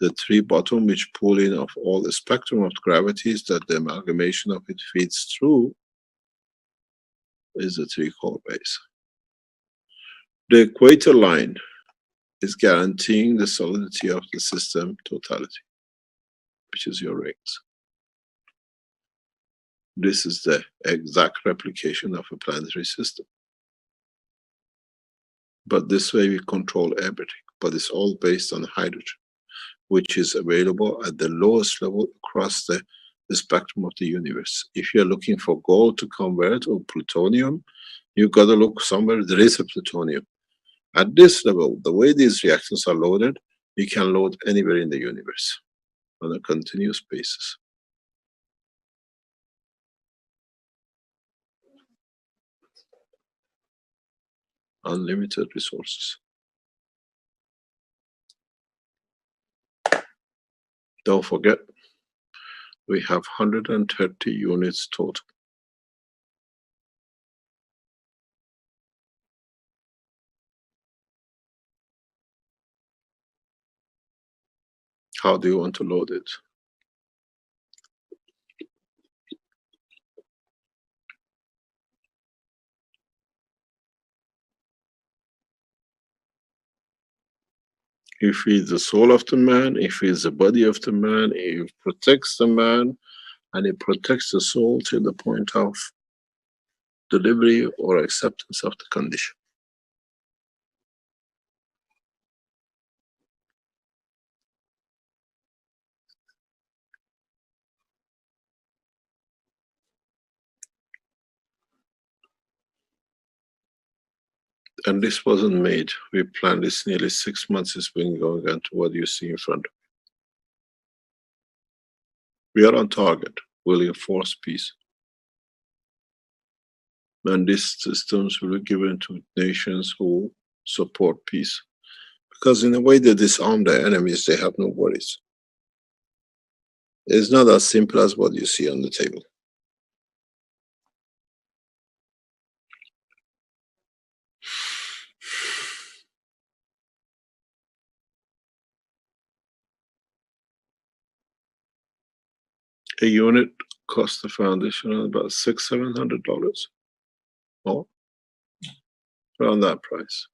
The three bottom, which pull in of all the spectrum of gravities that the amalgamation of it feeds through, is the three core base. The equator line is guaranteeing the solidity of the system totality, which is your rings. This is the exact replication of a planetary system. But this way we control everything. But it's all based on hydrogen, which is available at the lowest level across the spectrum of the universe. If you're looking for gold to convert or plutonium, you've got to look somewhere there is a plutonium. At this level, the way these reactors are loaded, you can load anywhere in the universe on a continuous basis. Unlimited resources. Don't forget, we have 130 units total. How do you want to load it? He feeds the soul of the man, he feeds the body of the man, he protects the man, and he protects the soul till the point of delivery or acceptance of the condition. And this wasn't made. We planned this nearly 6 months. It's been going on to what you see in front of you. We are on target. We'll enforce peace. And these systems will be given to nations who support peace. Because in a way they disarm their enemies, they have no worries. It's not as simple as what you see on the table. A unit costs the foundation about $600–700 more, around that price.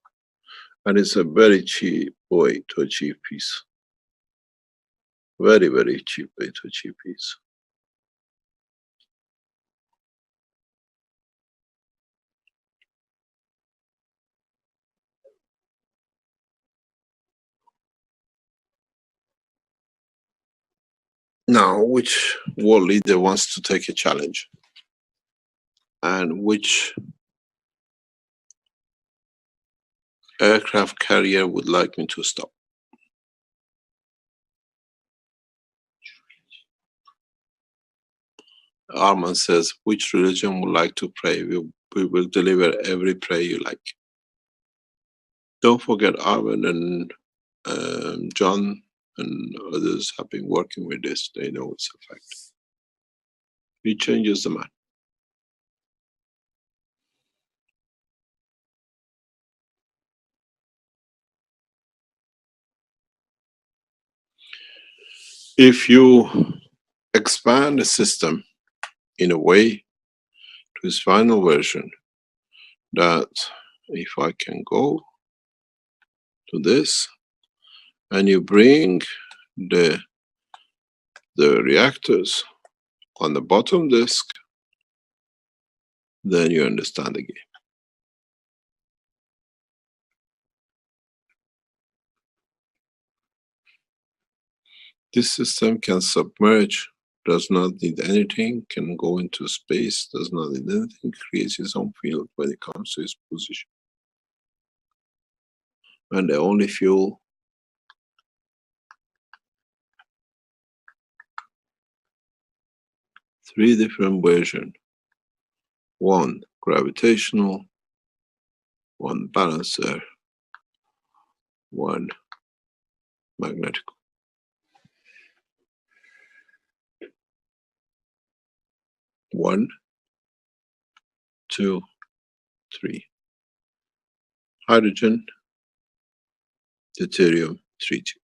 And it's a very cheap way to achieve peace. Very, very cheap way to achieve peace. Now, which world leader wants to take a challenge? And which aircraft carrier would like me to stop? Arman says, which religion would like to pray? We will deliver every prayer you like. Don't forget, Arman and John and others have been working with this. They know its effect. It changes the man. If you expand the system in a way to its final version, that if I can go to this and you bring the reactors on the bottom disk, then you understand the game. This system can submerge, does not need anything, can go into space, does not need anything, creates its own field when it comes to its position. And the only fuel three different versions. One, gravitational, one balancer, one magnetic. 1, 2, 3. Hydrogen, deuterium, tritium.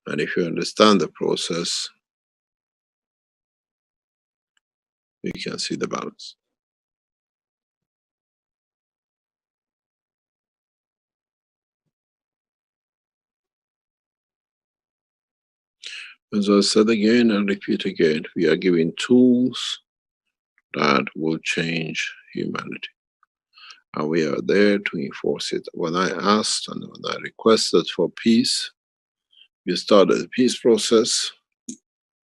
And if you understand the process, you can see the balance. As I said again and repeat again, we are giving tools that will change humanity. And we are there to enforce it. When I asked and when I requested for peace, we started the peace process.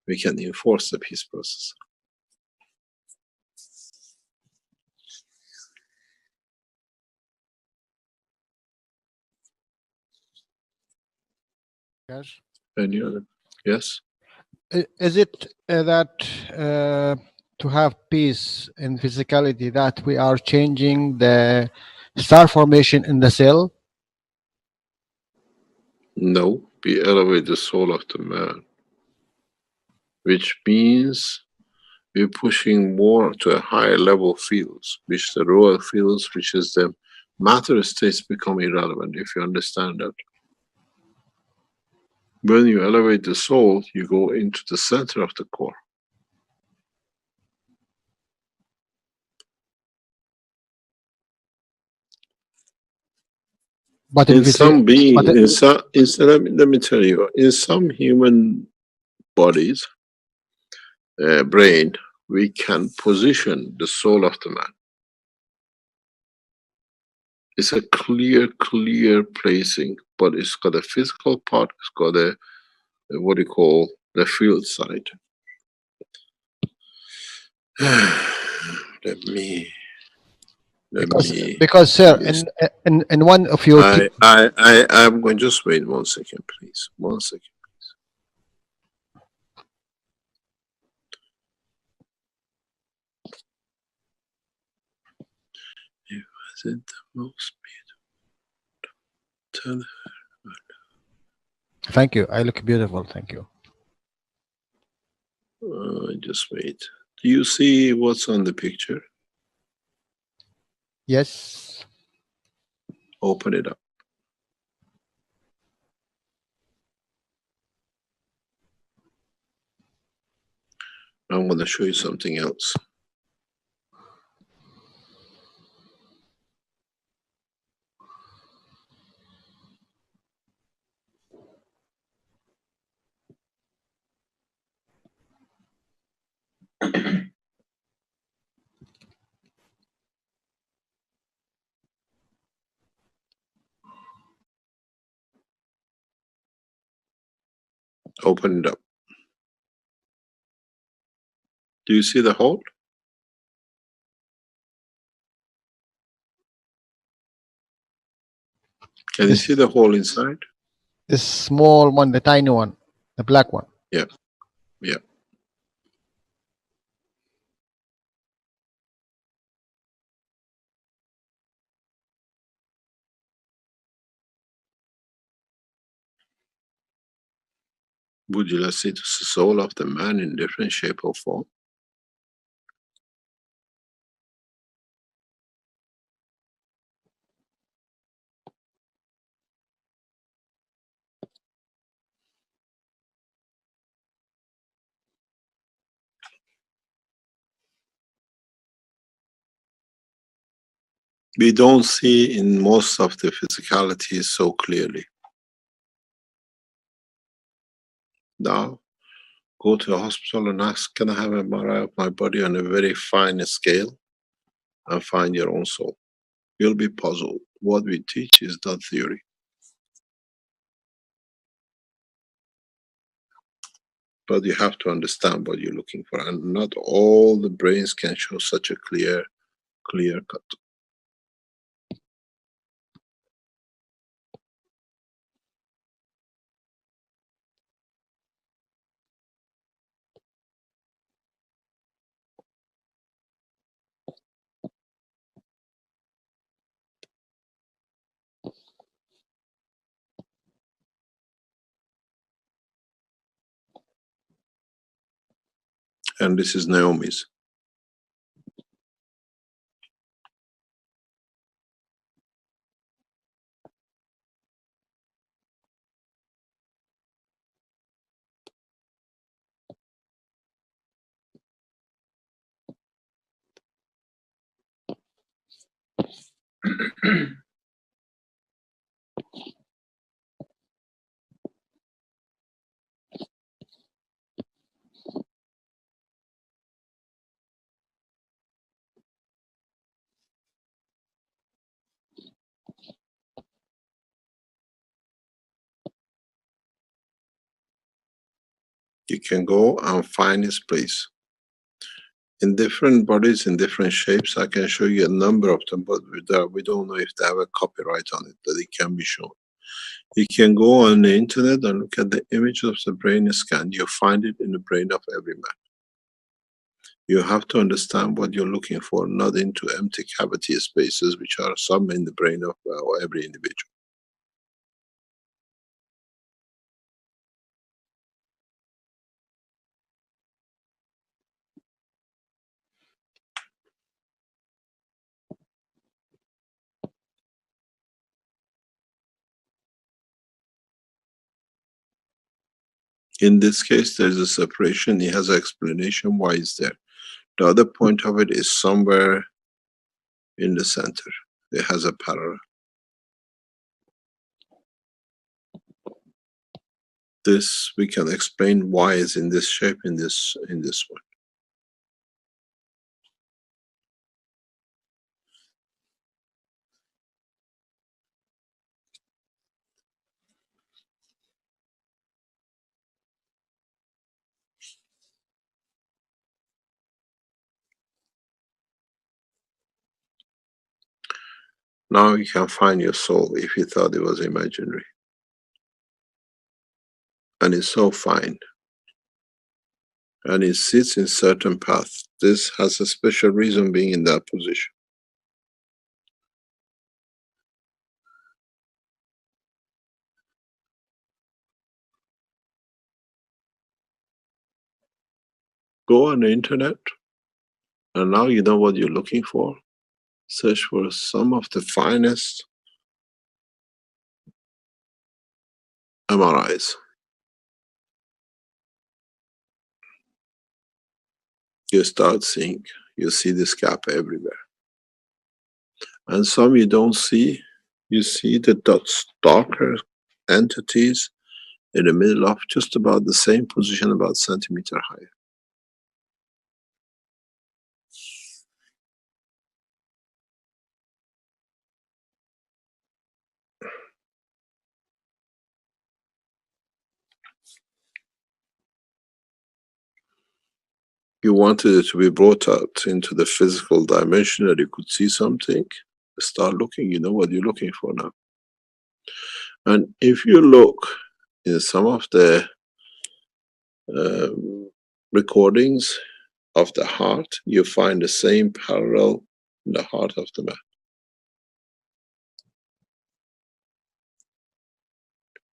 We can enforce the peace process. Yes. Any other? Yes? Is it that to have peace in physicality that we are changing the star formation in the cell? No, we elevate the soul of the man, which means we're pushing more to a higher level fields, which the lower fields, which is the matter states, become irrelevant, if you understand that. When you elevate the soul, you go into the center of the core. But In some being, let me tell you, in some human bodies, brain, we can position the soul of the man. It's a clear placing, but it's got a physical part, it's got a what do you call the field side. because sir, in one of your I'm going, just wait 1 second, please. 1 second. It wasn't the most beautiful. Thank you. I look beautiful. Thank you. Just wait. Do you see what's on the picture? Yes. Open it up. I'm going to show you something else. Open it up. Do you see the hole? Can you see the hole inside? This small one, the tiny one, the black one. Yeah. Yeah. Would you like to see the soul of the man in different shape or form? We don't see in most of the physicalities so clearly. Now, go to a hospital and ask, can I have an MRI of my body on a very fine scale, and find your own soul? You'll be puzzled. What we teach is not theory. But you have to understand what you're looking for, and not all the brains can show such a clear cut. And this is Naomi's. You can go and find its place. In different bodies, in different shapes, I can show you a number of them, but we don't know if they have a copyright on it, that it can be shown. You can go on the internet and look at the image of the brain scan. You find it in the brain of every man. You have to understand what you're looking for, not into empty cavity spaces, which are some in the brain of every individual. In this case, there's a separation. It has an explanation why it's there. The other point of it is somewhere in the center. It has a parallel. This, we can explain why it's in this shape, in this one. Now you can find your soul if you thought it was imaginary. And it's so fine. And it sits in certain paths. This has a special reason being in that position. Go on the internet, and now you know what you're looking for. Search for some of the finest MRIs. You start seeing, you see this gap everywhere. And some you don't see, you see the dots, darker entities in the middle of just about the same position, about centimeter higher. You wanted it to be brought out into the physical dimension that you could see something. Start looking, you know what you're looking for now. And if you look in some of the recordings of the heart, you find the same parallel in the heart of the man.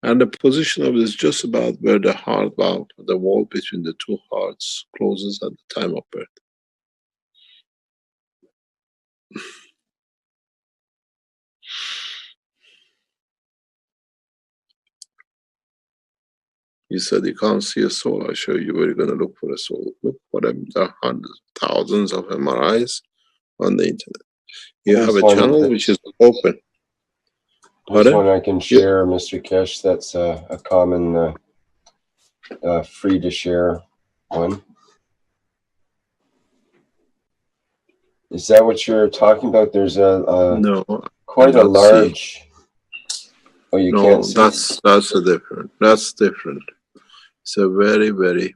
And the position of it is just about where the heart valve, the wall between the two hearts, closes at the time of birth. You said you can't see a soul. I show you where you're going to look for a soul. Look for them. There are hundreds, thousands of MRIs on the internet. You have a channel which is open. There's one I can share, Mr. Keshe. That's a common free to share one. Is that what you're talking about? There's no, quite a large. Oh, you can't see. That's a different. That's different. It's a very, very.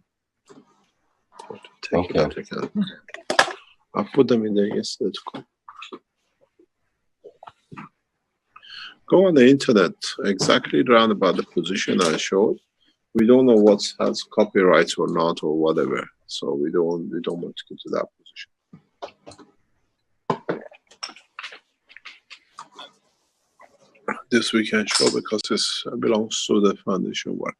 Okay. I put them in there yesterday. Go on the internet, exactly around about the position I showed. We don't know what has copyrights or not or whatever, so we don't want to get to that position. This we can show because this belongs to the foundation work.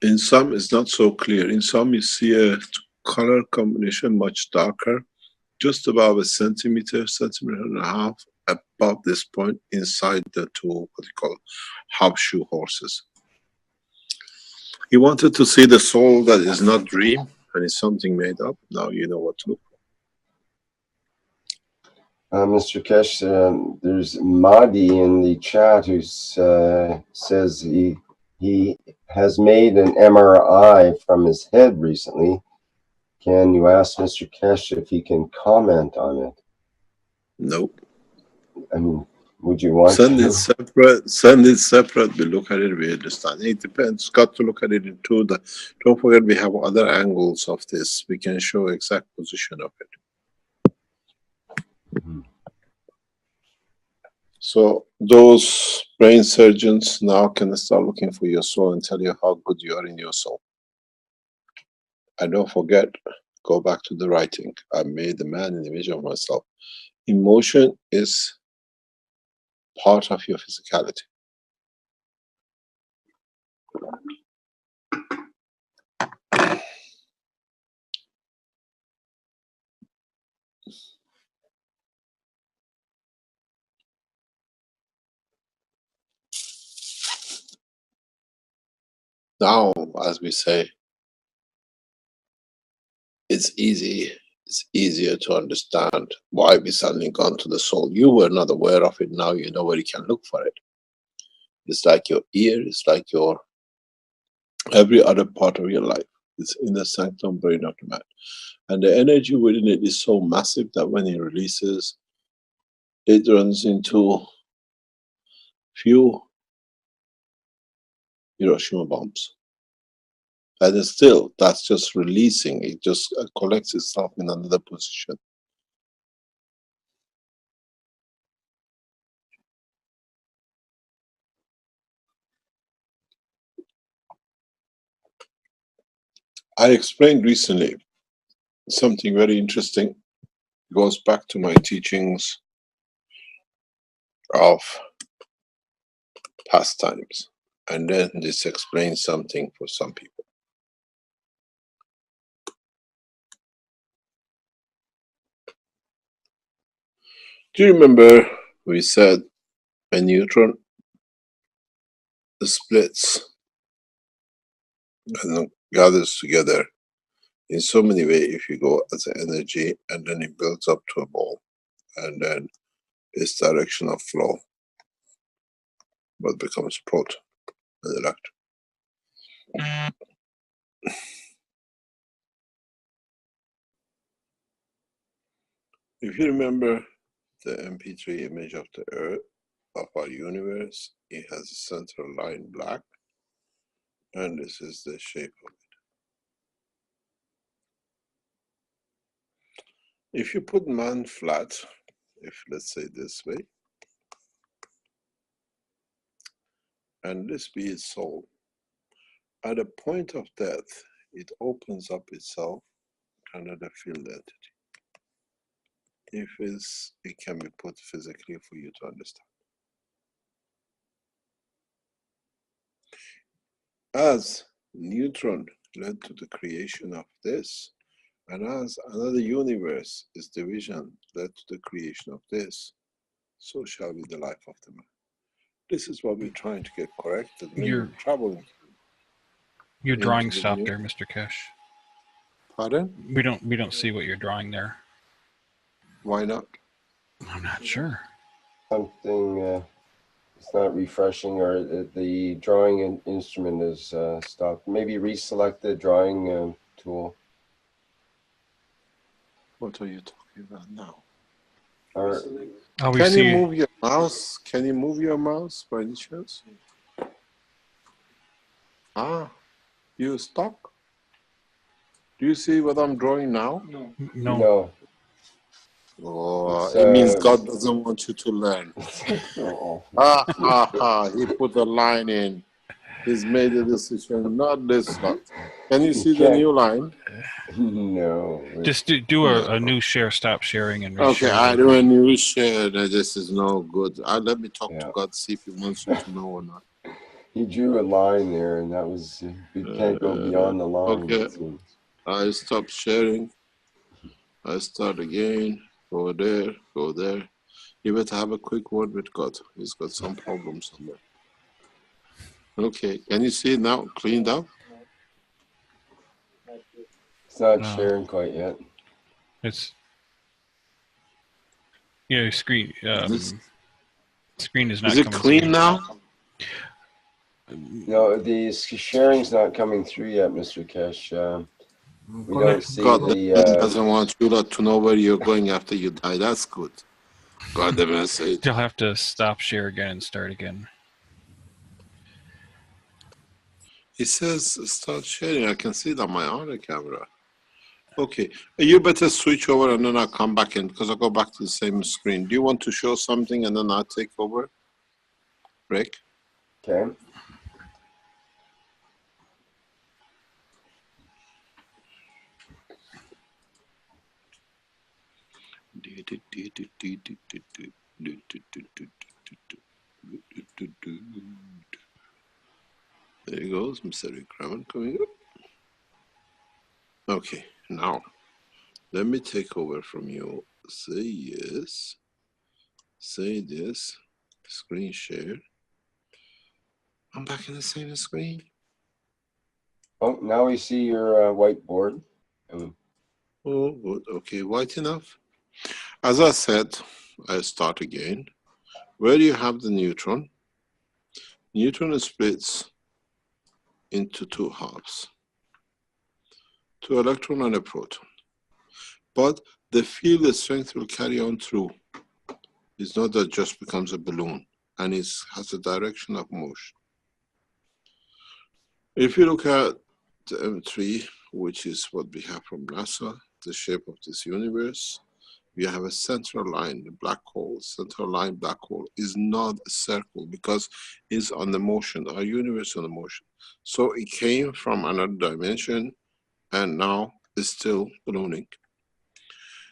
In some, it's not so clear. In some, you see a color combination much darker, just above a centimeter, centimeter and a half above this point inside the two, what you call, horseshoe horses. He wanted to see the soul that is not dream and is something made up. Now you know what to look for. Mr. Keshe, there's Mahdi in the chat who says he has made an MRI from his head recently. Can you ask Mr. Keshe if he can comment on it? Nope. I mean, would you want Send to? it separate. Send it separate. We look at it. We understand. It depends. Got to look at it in two. Don't forget, we have other angles of this. We can show exact position of it. Mhm. So those brain surgeons now can start looking for your soul and tell you how good you are in your soul. And don't forget, go back to the writing. I made the man in the image of myself. Emotion is part of your physicality. Now, as we say, it's easy. It's easier to understand why we suddenly gone to the soul. You were not aware of it. Now you know where you can look for it. It's like your ear. It's like your every other part of your life. It's in the sanctum brain of the man. And the energy within it is so massive that when it releases, it runs into few Hiroshima bombs. And still, that's just releasing. It just collects itself in another position. I explained recently something very interesting. It goes back to my teachings of past times. And then this explains something for some people. Do you remember we said a neutron splits and gathers together in so many ways if you go as an energy, and then it builds up to a ball, and then its direction of flow what becomes a proton and electron. If you remember the MP3 image of the Earth, of our universe, it has a central line black, and this is the shape of it. If you put man flat, if let's say this way, and this be its soul, at a point of death, it opens up itself under the field entity. If it can be put physically for you to understand. As neutron led to the creation of this, and as another universe is division led to the creation of this, so shall be the life of the man. This is what we're trying to get corrected when you're traveling. Your drawing stopped there, Mr. Keshe. Pardon? We don't see what you're drawing there. Why not? I'm not sure. Something it's not refreshing, or the drawing instrument is stopped. Maybe reselect the drawing tool. What are you talking about now? Can you move your mouse? Can you move your mouse by any chance? You stuck? Do you see what I'm drawing now? No. Oh, it means God doesn't want you to learn. He put a line in. He's made a decision, not this one. Can you see the new line? No. Just do a new share, stop sharing, and okay, reshare. I do a new share. This is no good. Let me talk to God, see if he wants you to know or not. He drew a line there, and that was, we can't go beyond the line. Okay, It seems. I stop sharing. I start again. Go there, go there. You better have a quick word with God. He's got some problem somewhere. Okay, can you see it now? Cleaned up? It's not No. sharing quite yet. It's yeah. Screen This- screen is not Is it coming clean through. now? No, the sharing's not coming through yet, Mr. Keshe. We don't see God the. doesn't want you lot to know where you're going after you die. That's good. God the message. You'll have to stop share again and start again. It says start sharing. I can see it on my other camera. Okay, you better switch over and then I'll come back in because I'll go back to the same screen. Do you want to show something and then I'll take over? Rick? Okay. There he goes, Mr. Rick Raman coming up. Okay, now let me take over from you. Say yes. Say this. Screen share. I'm back in the same screen. Oh, now we see your whiteboard. Oh, good. Okay, white enough. As I said, I start again. Where you have the neutron, neutron splits into two halves, two electron and a proton. But the field strength will carry on through. It's not that it just becomes a balloon and it has a direction of motion. If you look at the M3, which is what we have from NASA, the shape of this universe, we have a central line, the black hole. Central line black hole is not a circle because it's on the motion, our universe on the motion. So it came from another dimension and now it's still ballooning.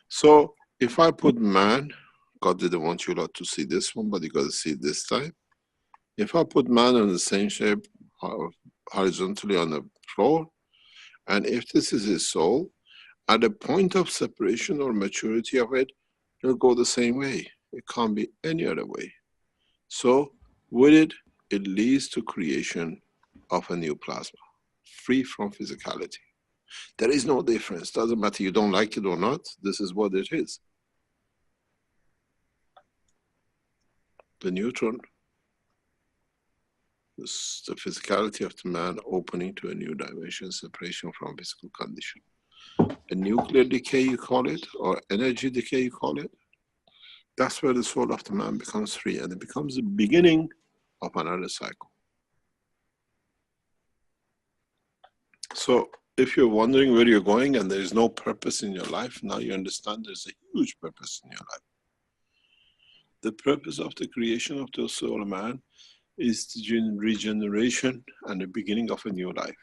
So if I put man, God didn't want you lot to see this one, but you got to see it this time. If I put man on the same shape horizontally on the floor, and if this is his soul, at the point of separation or maturity of it, it'll go the same way. It can't be any other way. So with it, it leads to creation of a new plasma, free from physicality. There is no difference. Doesn't matter you don't like it or not. This is what it is. The neutron is the physicality of the man opening to a new dimension, separation from physical condition. A nuclear decay, you call it, or energy decay, you call it. That's where the soul of the man becomes free, and it becomes the beginning of another cycle. So if you're wondering where you're going and there is no purpose in your life, now you understand there's a huge purpose in your life. The purpose of the creation of the soul of man is the regeneration and the beginning of a new life.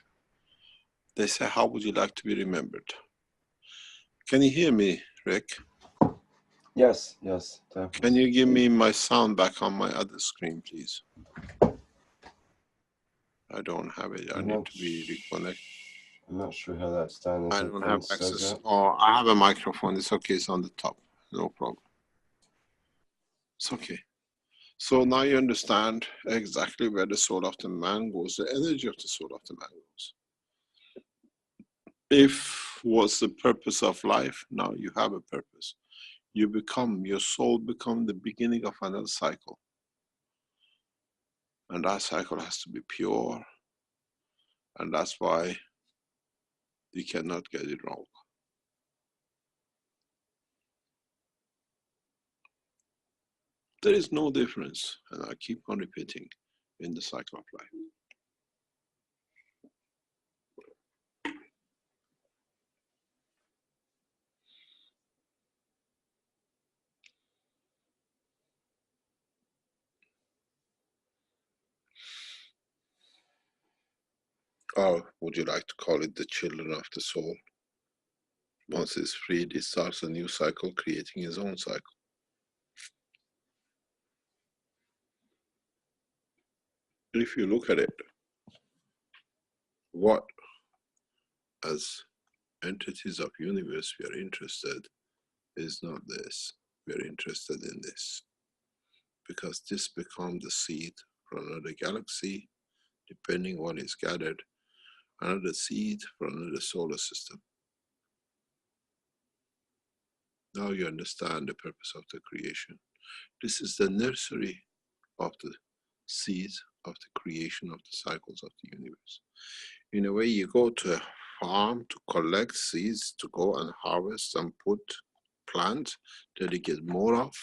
They say, how would you like to be remembered? Can you hear me, Rick? Yes, yes, definitely. Can you give me my sound back on my other screen, please? I don't have it. I need to be reconnected. I'm not sure how that's done. I don't have access. Oh, I have a microphone. It's okay. It's on the top. No problem. It's okay. So now you understand exactly where the soul of the man goes, the energy of the soul of the man goes. If what's the purpose of life, now you have a purpose. You become, your soul becomes the beginning of another cycle. And that cycle has to be pure. And that's why you cannot get it wrong. There is no difference, and I keep on repeating, in the cycle of life. Or would you like to call it the children of the soul? Once it's freed, it starts a new cycle, creating its own cycle. if you look at it, what as entities of universe we are interested is not this. We are interested in this because this becomes the seed for another galaxy, depending on what is gathered, another seed for another solar system. Now you understand the purpose of the creation. This is the nursery of the seeds of the creation of the cycles of the universe. In a way, you go to a farm to collect seeds to go and harvest and put plants that you get more of.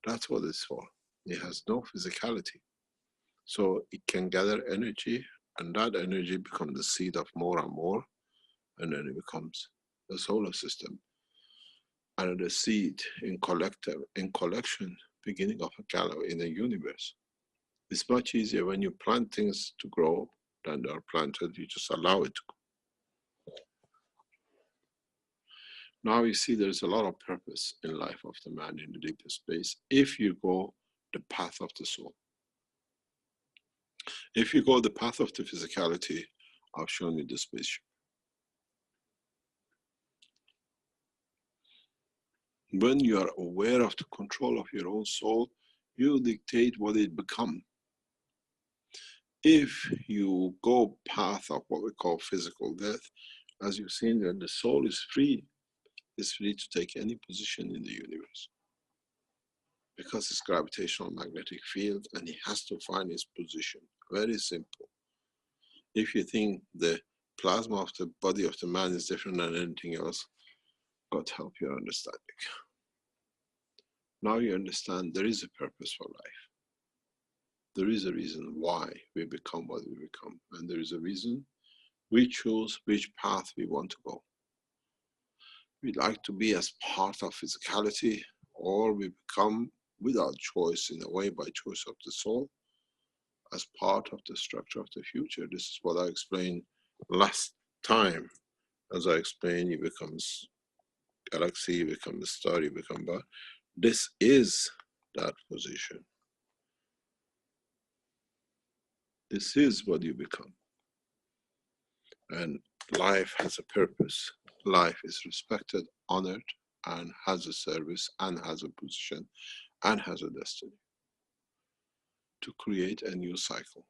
That's what it's for. It has no physicality. So it can gather energy, and that energy becomes the seed of more and more, and then it becomes the solar system. And the seed in collection, beginning of a galaxy in a universe. It's much easier when you plant things to grow than they are planted. You just allow it to grow. Now you see there's a lot of purpose in life of the man in the deeper space if you go the path of the soul. If you go the path of the physicality, I've shown you the spaceship. When you are aware of the control of your own soul, you dictate what it becomes. If you go path of what we call physical death, as you've seen there, the soul is free. It's free to take any position in the universe because it's gravitational magnetic field, and he has to find his position. Very simple. If you think the plasma of the body of the man is different than anything else, God help your understanding. Now you understand there is a purpose for life. There is a reason why we become what we become, and there is a reason we choose which path we want to go. We like to be as part of physicality, or we become without choice, in a way by choice of the soul, as part of the structure of the future. This is what I explained last time. As I explained, you become galaxy, you become a star, you become God. This is that position. This is what you become. And life has a purpose. Life is respected, honored, and has a service, and has a position, and has a destiny to create a new cycle.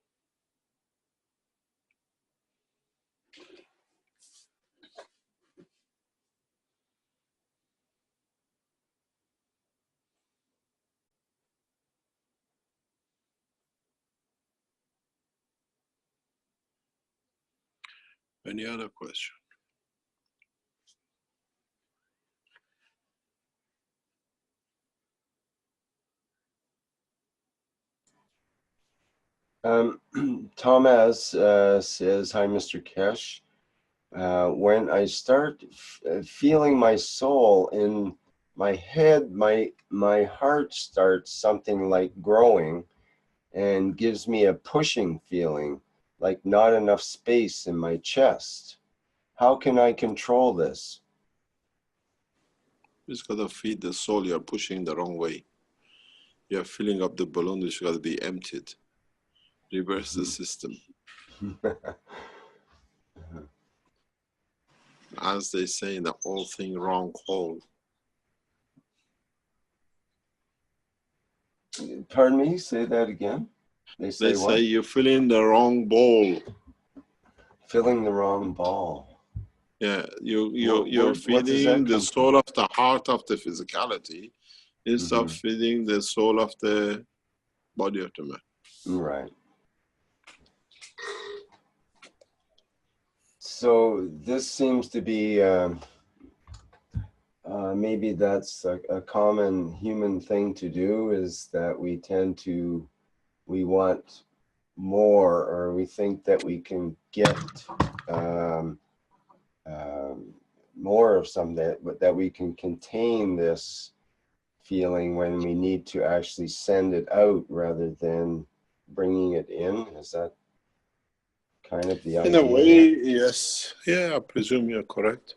Any other question? Thomas says, hi, Mr. Keshe. When I start feeling my soul in my head, my heart starts something like growing and gives me a pushing feeling, like not enough space in my chest. How can I control this? You just gotta feed the soul. You're pushing the wrong way. You're filling up the balloon which got to be emptied. Reverse the system. As they say in the all thing wrong hole. Pardon me, say that again. They say what? You fill in the wrong bowl. Filling the wrong ball. Yeah, you're feeding the soul of the heart of the physicality instead of feeding the soul of the body of the man. Right. So this seems to be maybe that's a common human thing to do, is that we tend to, we want more, or we think that we can get more of something, but that we can contain this feeling when we need to actually send it out rather than bringing it in. Is that kind of the idea? In a way, yes. Yeah, I presume you're correct.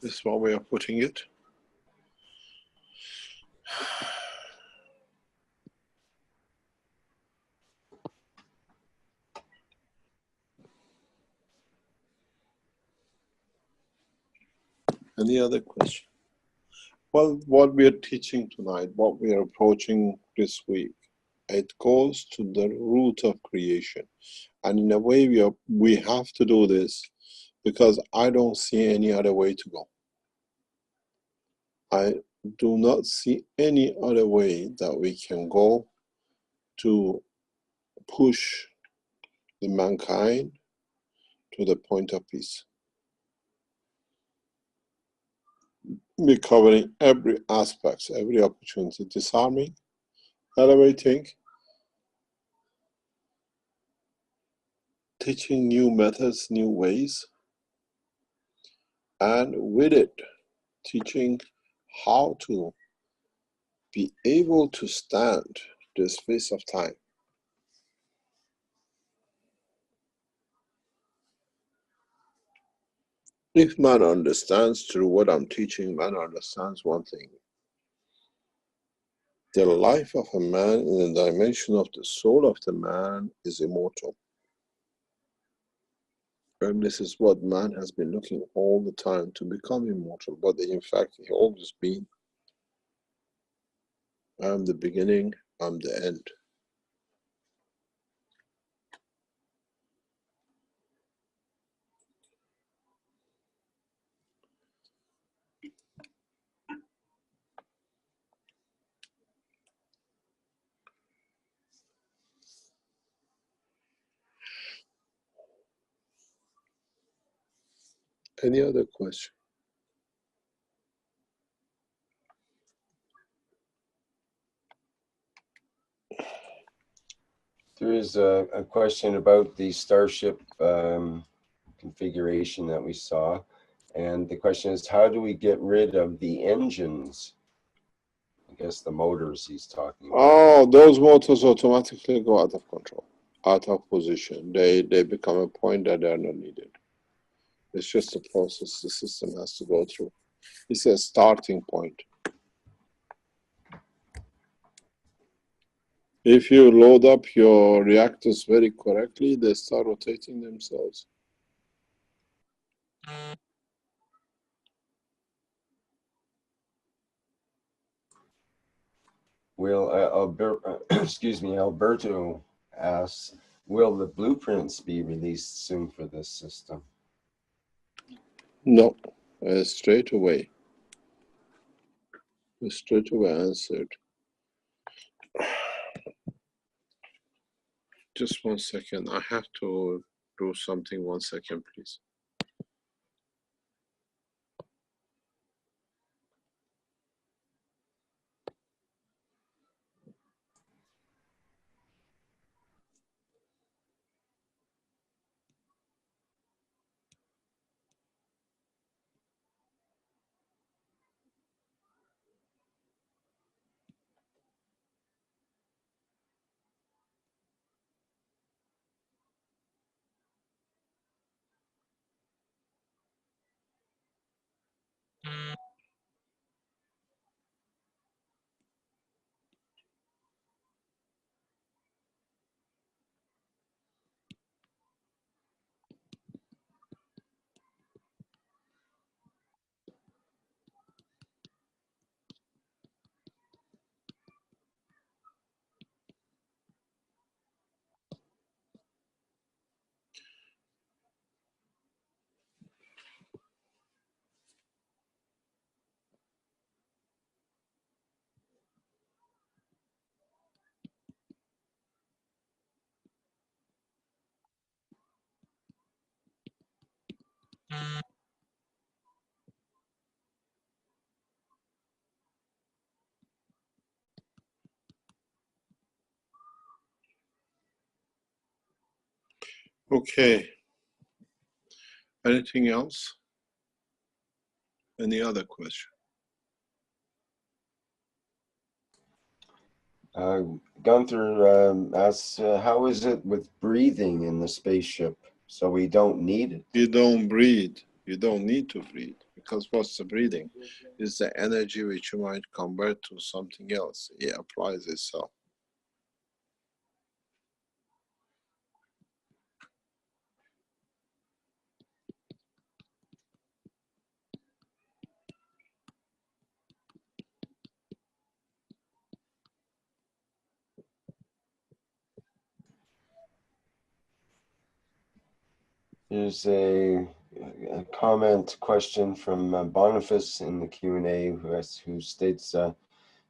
This is one way of putting it. Any other question? Well, what we are teaching tonight, what we are approaching this week, it goes to the root of creation. And in a way, we have to do this because I don't see any other way to go. I do not see any other way that we can go to push the mankind to the point of peace. We're covering every aspect, every opportunity, disarming, elevating, teaching new methods, new ways, and with it, teaching how to be able to stand the space of time. If man understands through what I'm teaching, man understands one thing. The life of a man in the dimension of the soul of the man is immortal. And this is what man has been looking all the time to become immortal, but in fact, he always been. I'm the beginning, I'm the end. Any other question? There is a question about the Starship configuration that we saw. And the question is, how do we get rid of the engines? I guess the motors he's talking about. Oh, those motors automatically go out of control, out of position. They become a point that they are not needed. It's just a process the system has to go through. It's a starting point. If you load up your reactors very correctly, they start rotating themselves. Will excuse me, Alberto asks, will the blueprints be released soon for this system? No, straight away. Straight away answered. Just 1 second. I have to do something. 1 second, please. Okay. Anything else? Any other question? Gunther asks, how is it with breathing in the spaceship? So we don't need it. You don't breathe. You don't need to breathe. Because what's the breathing? It's the energy which you might convert to something else. It applies itself. Here's a comment question from Boniface in the Q&A who states,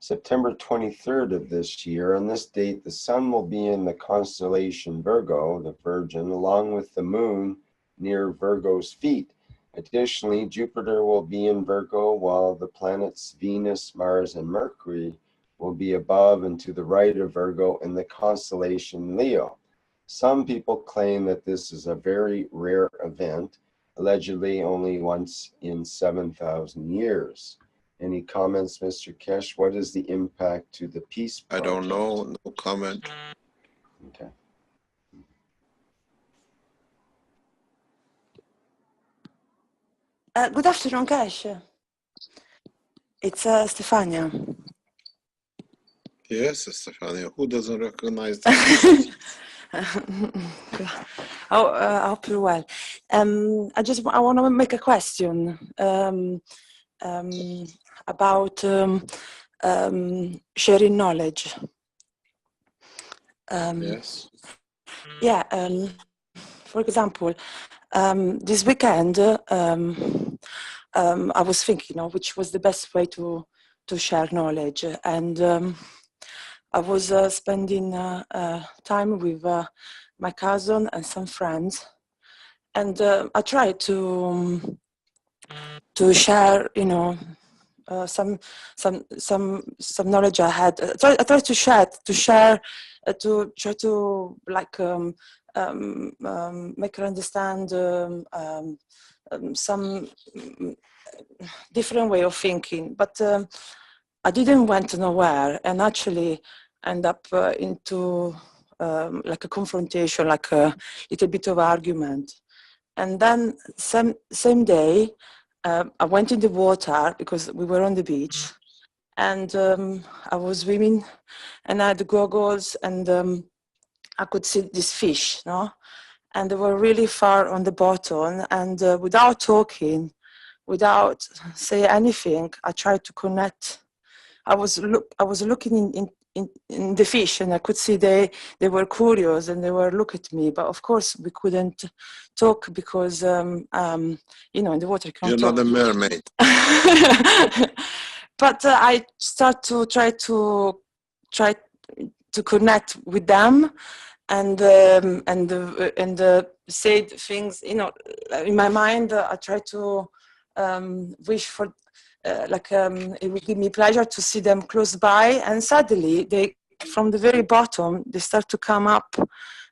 September 23rd of this year, on this date, the sun will be in the constellation Virgo, the Virgin, along with the moon near Virgo's feet. Additionally, Jupiter will be in Virgo, while the planets Venus, Mars, and Mercury will be above and to the right of Virgo in the constellation Leo. Some people claim that this is a very rare event, allegedly only once in 7,000 years. Any comments, Mr. Keshe? What is the impact to the peace project? I don't know, no comment. Okay. Good afternoon, Keshe. It's Stefania. Yes, Stefania, who doesn't recognize that? I hope you're well. I want to make a question about sharing knowledge. Yes. Yeah. For example, this weekend, I was thinking, which was the best way to share knowledge, and I was spending time with my cousin and some friends, and I tried to share, some knowledge I had. I tried to share, to try to make her understand some different way of thinking, but I didn't went nowhere, and actually end up into like a confrontation, like a little bit of argument. And then same day, I went in the water because we were on the beach, and I was swimming, and I had the goggles, and I could see this fish, and they were really far on the bottom, and without talking, without saying anything, I tried to connect. I was looking in the fish, and I could see they were curious, and they were looking at me. But of course, we couldn't talk because in the water you can't talk. You're not a mermaid. But I start to try to connect with them, and say things. In my mind, I try to wish for. It would give me pleasure to see them close by, and suddenly they, from the very bottom, they start to come up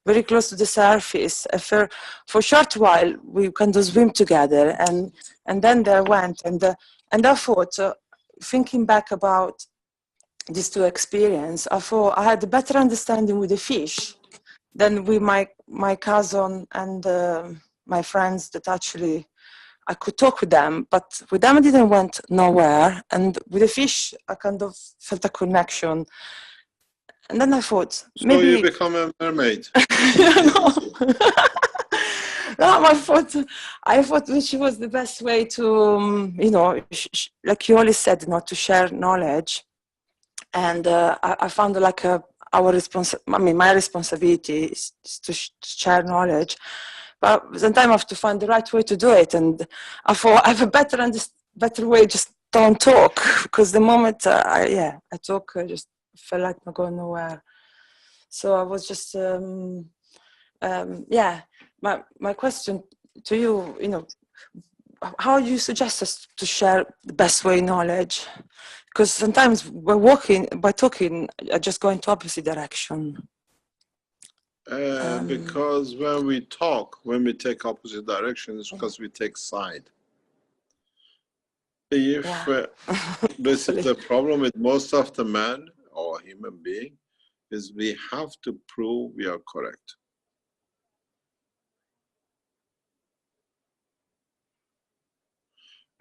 very close to the surface. For a short while, we kind of swim together, and then they went, and I thought, thinking back about these two experiences, I thought I had a better understanding with the fish than with my cousin and my friends that actually. I could talk with them, but with them I didn't went nowhere. And with the fish, I kind of felt a connection. And then I thought, maybe... So you become a mermaid. No, I thought which was the best way to, like you always said, to share knowledge. And I found like my responsibility is to share knowledge. But sometimes I have to find the right way to do it, and I thought I have a better way. Just don't talk, because the moment I talk, I just felt like I'm going nowhere. So I was just My question to you, how you suggest us to share the best way knowledge? Because sometimes by talking, I just go into opposite direction. Because when we talk, when we take opposite directions, because we take side. If this is the problem with most of the man or human being, is we have to prove we are correct.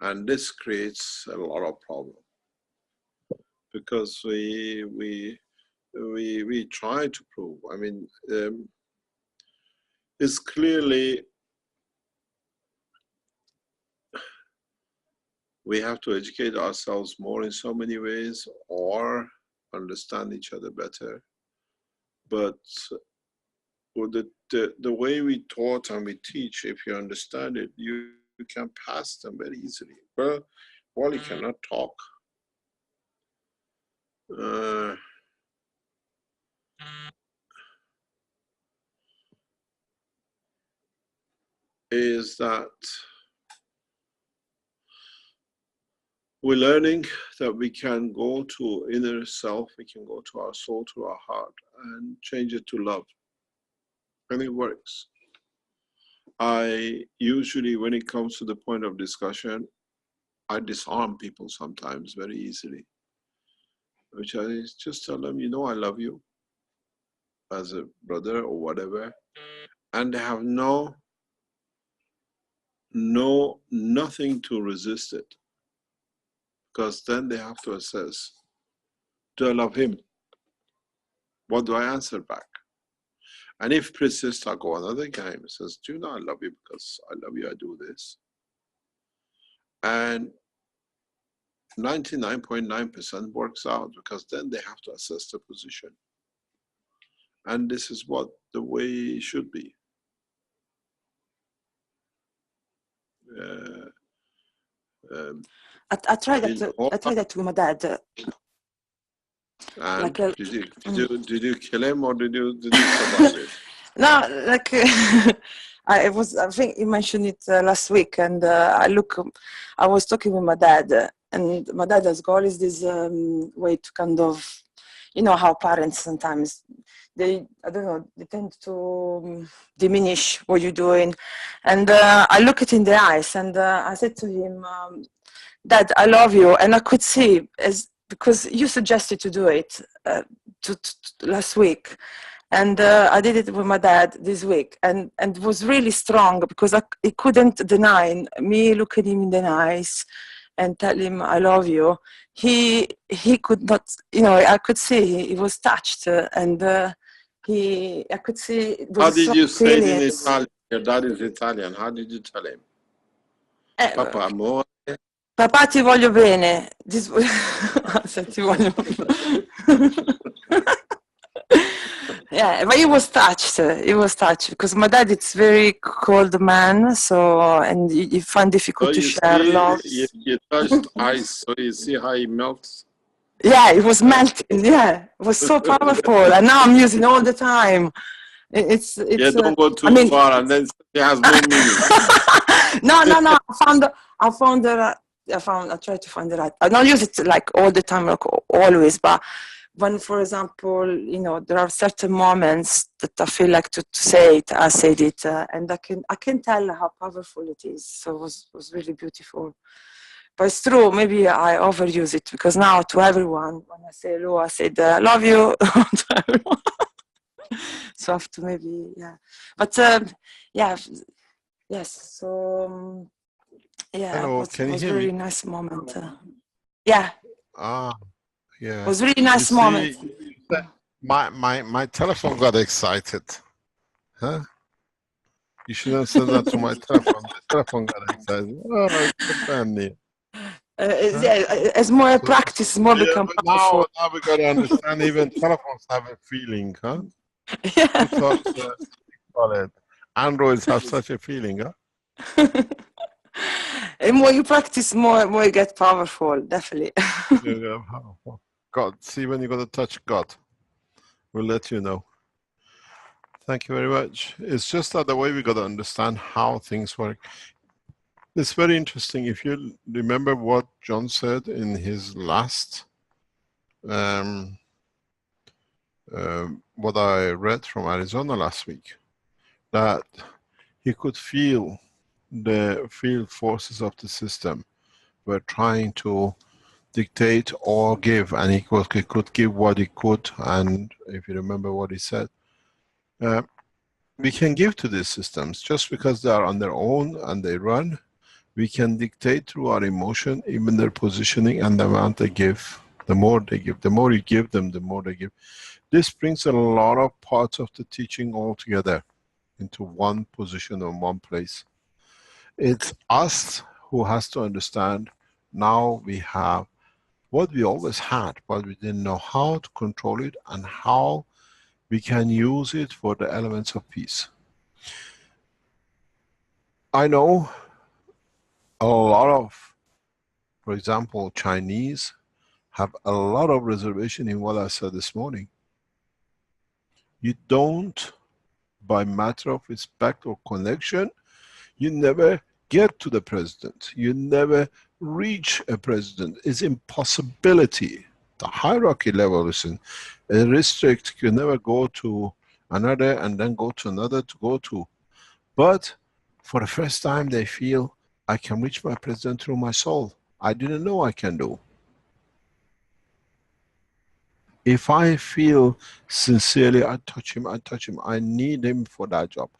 And this creates a lot of problem, because we try to prove. I mean, it's clearly we have to educate ourselves more in so many ways, or understand each other better. But the way we taught and we teach, if you understand it, you can pass them very easily. Well, Wally cannot talk. Is that we're learning that we can go to inner self, we can go to our soul, to our heart, and change it to love. And it works. I usually, when it comes to the point of discussion, I disarm people sometimes very easily, which I just tell them, you know, I love you as a brother or whatever, and they have nothing to resist it, because then they have to assess, do I love him? What do I answer back? And if persists, I'll go another game. It says, do you know I love you? Because I love you, I do this. And 99.9% works out, because then they have to assess the position. And this is what the way it should be. I tried that with my dad. And Like did you kill him, or did you survive it? No, like I think you mentioned it last week, and I was talking with my dad, and my dad has got this way to kind of, you know, how parents sometimes they tend to diminish what you're doing, and I look it in the eyes, and I said to him, Dad, I love you, and I could see because you suggested to do it last week. And I did it with my dad this week, and it was really strong, because he couldn't deny me looking him in the eyes and tell him I love you. He could not, you know, I could see he was touched, and I could see it was How did you say it in feelings. Italian? Your dad is Italian. How did you tell him? Papa amore. Papà, ti voglio bene. Se ti voglio Yeah, but he was touched. He was touched, because my dad is very cold man, so, and you find difficult to share love. You touched ice, so you see how he melts. Yeah, it was melting. Yeah, it was so powerful, and now I'm using all the time. It's Yeah, don't go too far, and then it has no meaning. No. I tried to find the right. I don't use it like all the time, like always, but when, for example, you know, there are certain moments that I feel like to say it, I said it, and I can tell how powerful it is. So it was really beautiful. But it's true, maybe I overuse it, because now to everyone, when I say hello, I said I love you to everyone. So I have to maybe, yeah. But yeah, yes. So yeah, Hello, it can you was a hear really me? nice moment. Yeah, Ah, it yeah. was a really You nice moment. see, my telephone got excited. Huh? You should have said that to my telephone. The telephone got excited. Oh, it's a brand new. Yeah, as more So, practice, more yeah, become but powerful. now we got to understand even telephones have a feeling, huh? Yeah. Who thought call it? Androids have such a feeling, huh? And more you practice, more you get powerful, definitely. Yeah, God, see when you got to touch God. We'll let you know. Thank you very much. It's just that the way we got to understand how things work. It's very interesting. If you remember what John said in his last, what I read from Arizona last week, that he could feel the field forces of the system were trying to dictate or give, and he could give what he could. And if you remember what he said, we can give to these systems just because they are on their own and they run. We can dictate through our emotion, even their positioning and the amount they give. The more they give, the more you give them, the more they give. This brings a lot of parts of the teaching all together into one position or one place. It's us who has to understand. Now we have what we always had, but we didn't know how to control it and how we can use it for the elements of peace. I know a lot of, for example, Chinese have a lot of reservation in what I said this morning. You don't, by matter of respect or connection, you never get to the president. You never reach a president. It's impossibility. The hierarchy level is restrict. You never go to another and then go to another to go to. But for the first time, they feel I can reach my president through my soul. I didn't know I can do. If I feel sincerely, I touch him, I need him for that job.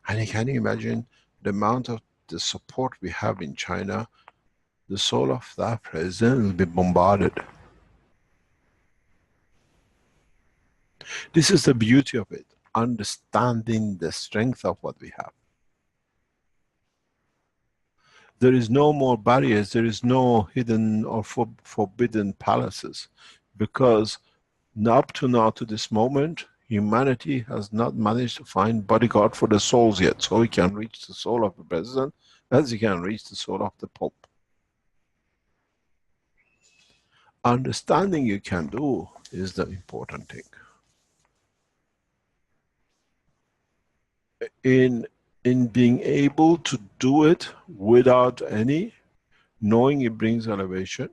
And can you imagine the amount of the support we have in China? The soul of that president will be bombarded. This is the beauty of it, understanding the strength of what we have. There is no more barriers, there is no hidden or forbidden palaces, because up to now, to this moment, humanity has not managed to find bodyguard for the souls yet. So we can reach the soul of the president as you can reach the soul of the Pope. Understanding you can do is the important thing. In being able to do it without any, knowing it brings elevation,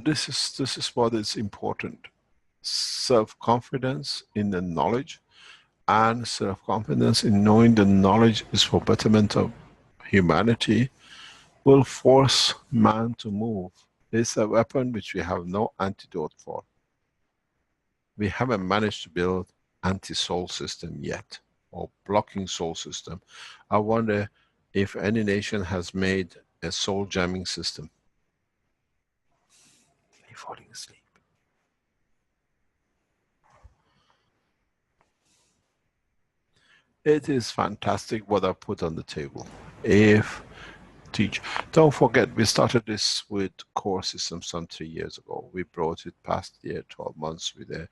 this is what is important. Self-confidence in the knowledge, and self-confidence in knowing the knowledge is for betterment of humanity, will force man to move. It's a weapon which we have no antidote for. We haven't managed to build anti-soul system yet, or blocking soul system. I wonder if any nation has made a soul jamming system. Falling asleep. It is fantastic what I put on the table. If teach, don't forget, we started this with core systems some 3 years ago. We brought it past year, 12 months with the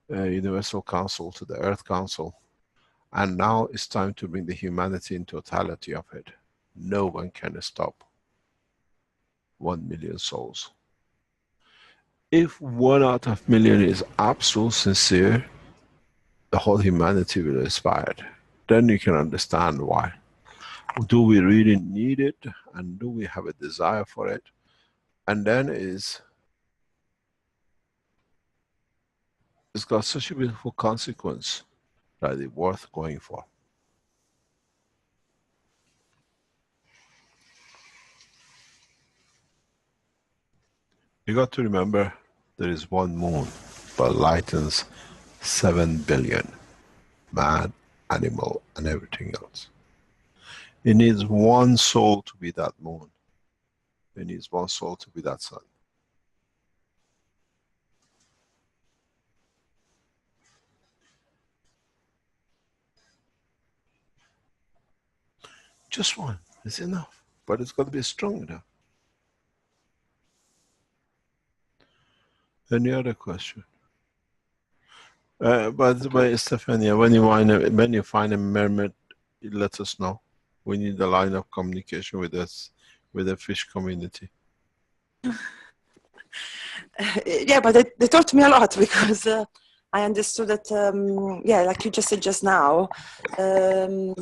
Universal Council to the Earth Council. And now it's time to bring the humanity in totality of it. No one can stop 1 million souls. If 1 out of million is absolute sincere, the whole humanity will inspire. Then you can understand why. Do we really need it? And do we have a desire for it? And then it's got such a beautiful consequence that it's worth going for. You got to remember, there is 1 moon, but lightens 7 billion, man, animal, and everything else. It needs 1 soul to be that moon. It needs 1 soul to be that sun. Just 1 is enough, but it's got to be strong enough. Any other question? By the way, Stefania, when you find a mermaid, let us know. We need a line of communication with us, with the fish community. Yeah, but they taught me a lot, because I understood that, yeah, like you just said just now, I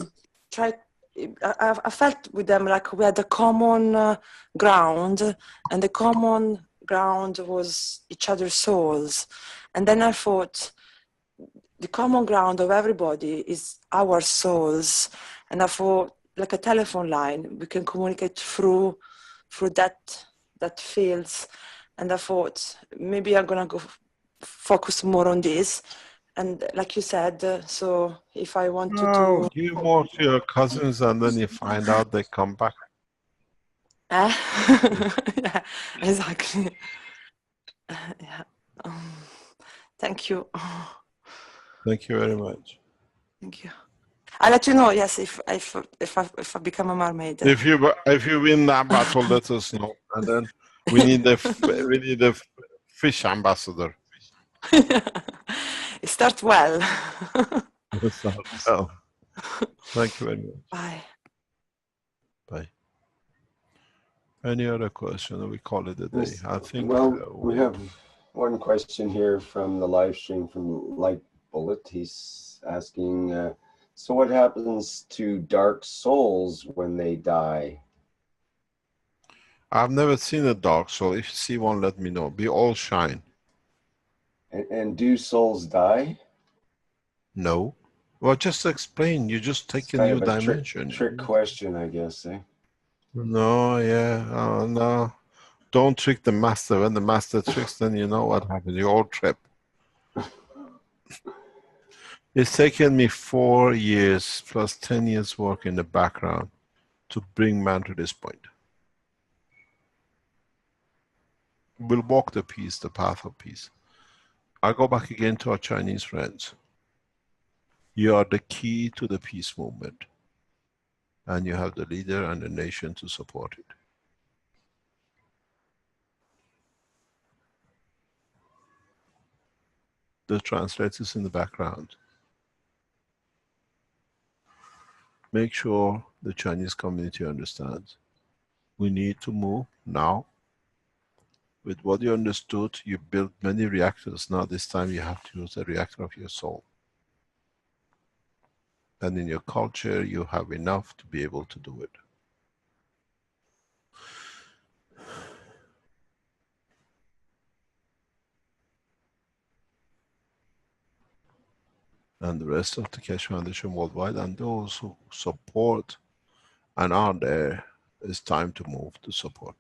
felt with them like we had a common ground, and the common ground was each other's souls. And then I thought, the common ground of everybody is our souls. And I thought, like a telephone line, we can communicate through that fields. And I thought, maybe I'm gonna go focus more on this. And like you said, so if I want to give more to your cousins, and then you find out they come back. Yeah, exactly. Yeah. Thank you. Thank you very much. Thank you. I'll let you know. Yes, if I become a mermaid. If you win that battle, let us know, and then We need a fish ambassador. Start well. Well, thank you very much. Bye. Bye. Any other question? We call it a day. Yes. I think. Well, we have one question here from the live stream from Light Bullet. He's asking, so what happens to dark souls when they die? I've never seen a dark soul. If you see one, let me know. We all shine. And do souls die? No. Well, just explain. You just take a Kind new of a dimension. trick question, I guess, eh? No, yeah. No. Don't trick the master. When the master tricks, then you know what happens. You all trip. It's taken me 4 years plus 10 years work in the background to bring man to this point. We'll walk the peace, the path of peace. I go back again to our Chinese friends. You are the key to the peace movement. And you have the leader and the nation to support it. The translators in the background. Make sure the Chinese community understands. We need to move now. With what you understood, you built many reactors. Now this time you have to use the reactor of your soul. And in your culture, you have enough to be able to do it. And the rest of the Keshe Foundation worldwide, and those who support and are there, it's time to move to support.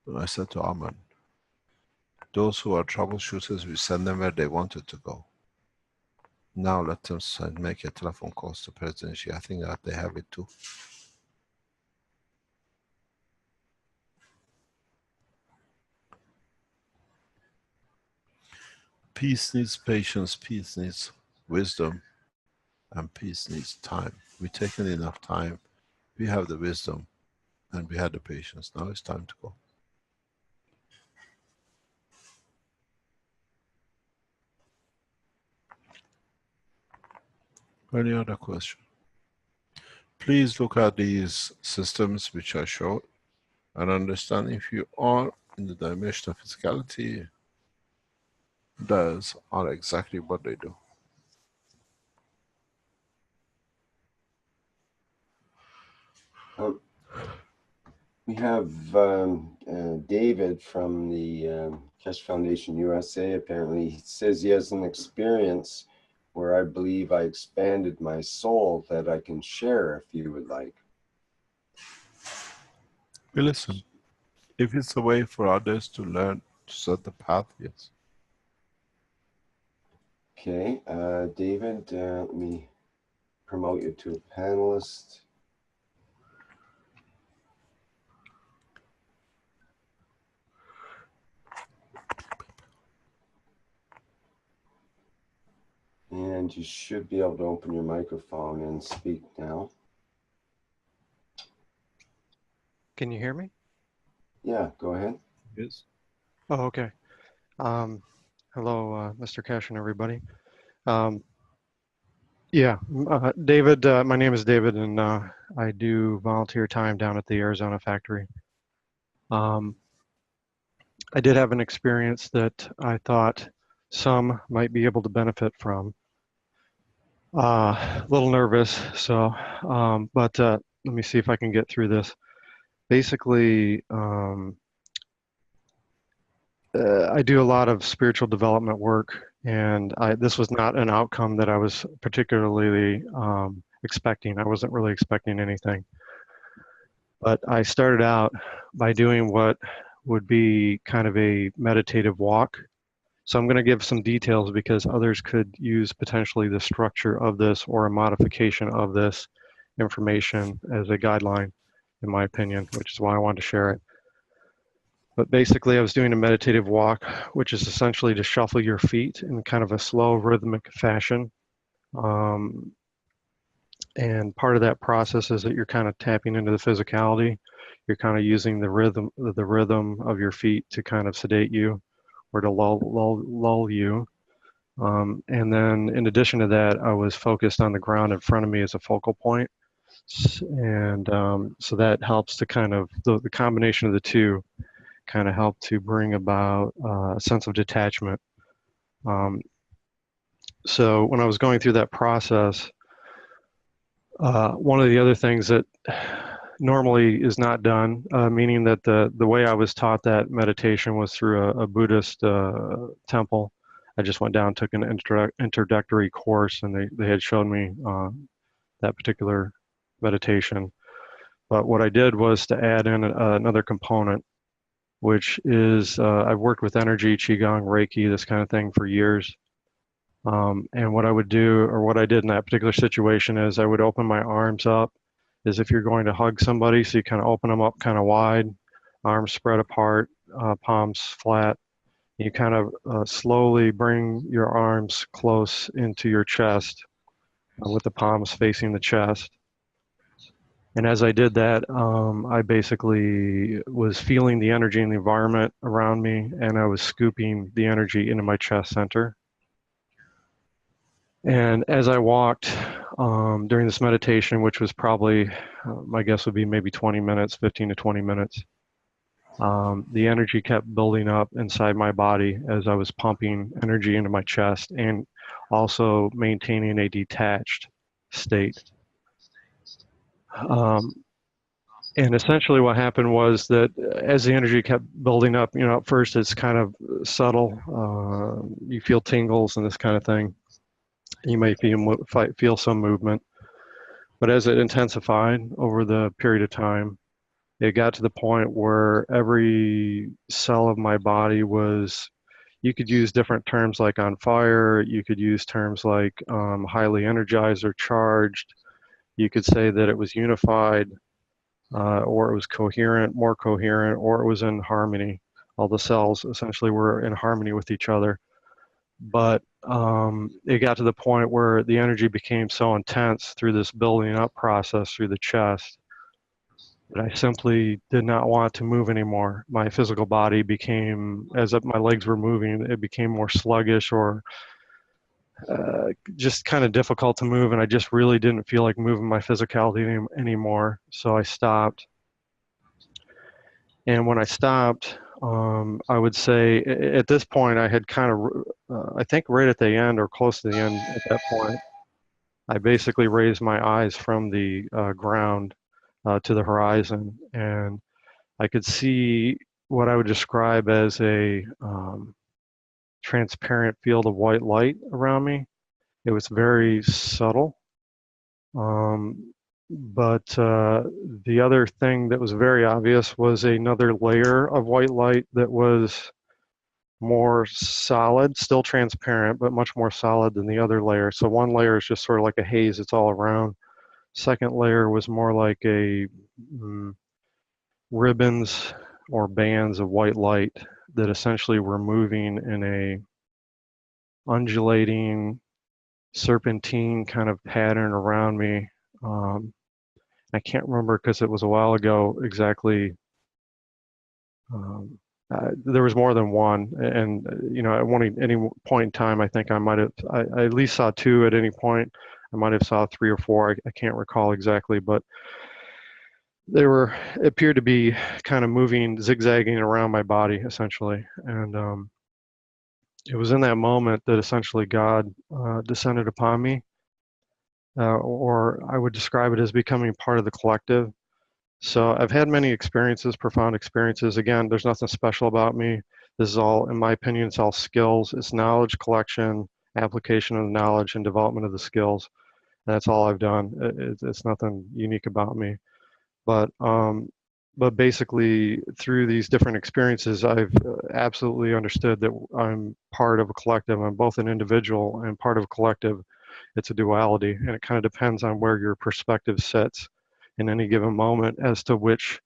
And I said to Aman, those who are troubleshooters, we send them where they wanted to go. Now let them make a telephone call to presidency. I think that they have it too. Peace needs patience, peace needs wisdom, and peace needs time. We've taken enough time. We have the wisdom and we had the patience. Now it's time to go. Any other question? Please look at these systems which I showed and understand if you are in the dimension of physicality, those are exactly what they do. We have David from the Keshe Foundation USA. Apparently, he says he has an experience where I believe I expanded my soul that I can share if you would like. We listen. If it's a way for others to learn, to set the path, yes. Okay, David, let me promote you to a panelist. And you should be able to open your microphone and speak now. Can you hear me? Yeah, go ahead. Yes. Oh, okay. Hello, Mr. Keshe and everybody. David, my name is David, and I do volunteer time down at the Arizona factory. I did have an experience that I thought some might be able to benefit from. A little nervous, so, but let me see if I can get through this. Basically, I do a lot of spiritual development work, and this was not an outcome that I was particularly expecting. I wasn't really expecting anything. But I started out by doing what would be kind of a meditative walk. So I'm going to give some details because others could use potentially the structure of this or a modification of this information as a guideline, in my opinion, which is why I wanted to share it. But basically, I was doing a meditative walk, which is essentially to shuffle your feet in kind of a slow, rhythmic fashion. And part of that process is that you're kind of tapping into the physicality. You're kind of using the rhythm of your feet to kind of sedate you or to lull you. And then in addition to that, I was focused on the ground in front of me as a focal point. And so that helps to kind of, the combination of the two kind of help to bring about a sense of detachment. So when I was going through that process, one of the other things that normally is not done, meaning that the way I was taught that meditation was through a Buddhist temple. I just went down, took an introductory course, and they had shown me that particular meditation. But what I did was to add in another component, which is I've worked with energy, Qigong, Reiki, this kind of thing for years. And what I would do, or what I did in that particular situation, is I would open my arms up as if you're going to hug somebody. So you kind of open them up kind of wide, arms spread apart, palms flat. You kind of slowly bring your arms close into your chest with the palms facing the chest. And as I did that, I basically was feeling the energy in the environment around me, and I was scooping the energy into my chest center. And as I walked during this meditation, which was probably, my guess would be maybe 20 minutes, 15 to 20 minutes, the energy kept building up inside my body as I was pumping energy into my chest and also maintaining a detached state. And essentially what happened was that as the energy kept building up, you know, at first it's kind of subtle. You feel tingles and this kind of thing. You may feel some movement. But as it intensified over the period of time, it got to the point where every cell of my body was, you could use different terms like on fire, you could use terms like highly energized or charged. You could say that it was unified, or it was coherent, more coherent, or it was in harmony. All the cells essentially were in harmony with each other. But it got to the point where the energy became so intense through this building up process through the chest that I simply did not want to move anymore. My physical body became, as my legs were moving, it became more sluggish or just kind of difficult to move, and I just really didn't feel like moving my physicality anymore. So I stopped. And when I stopped, I would say at this point I had kind of, I think right at the end or close to the end at that point, I basically raised my eyes from the ground to the horizon, and I could see what I would describe as a transparent field of white light around me. It was very subtle. But the other thing that was very obvious was another layer of white light that was more solid, still transparent, but much more solid than the other layer. So one layer is just sort of like a haze, it's all around. Second layer was more like a ribbons or bands of white light that essentially were moving in a undulating serpentine kind of pattern around me. I can't remember because it was a while ago exactly. There was more than one, and you know, at any point in time, I think I might have, I at least saw two at any point. I might have saw three or four. I can't recall exactly, but they appeared to be kind of moving, zigzagging around my body essentially, and it was in that moment that essentially God descended upon me. Or I would describe it as becoming part of the collective. So I've had many experiences, profound experiences. Again, there's nothing special about me. This is all, in my opinion, it's all skills. It's knowledge collection, application of the knowledge, and development of the skills. And that's all I've done. It's nothing unique about me. But basically, through these different experiences, I've absolutely understood that I'm part of a collective. I'm both an individual and part of a collective. It's a duality, and it kind of depends on where your perspective sits in any given moment as to which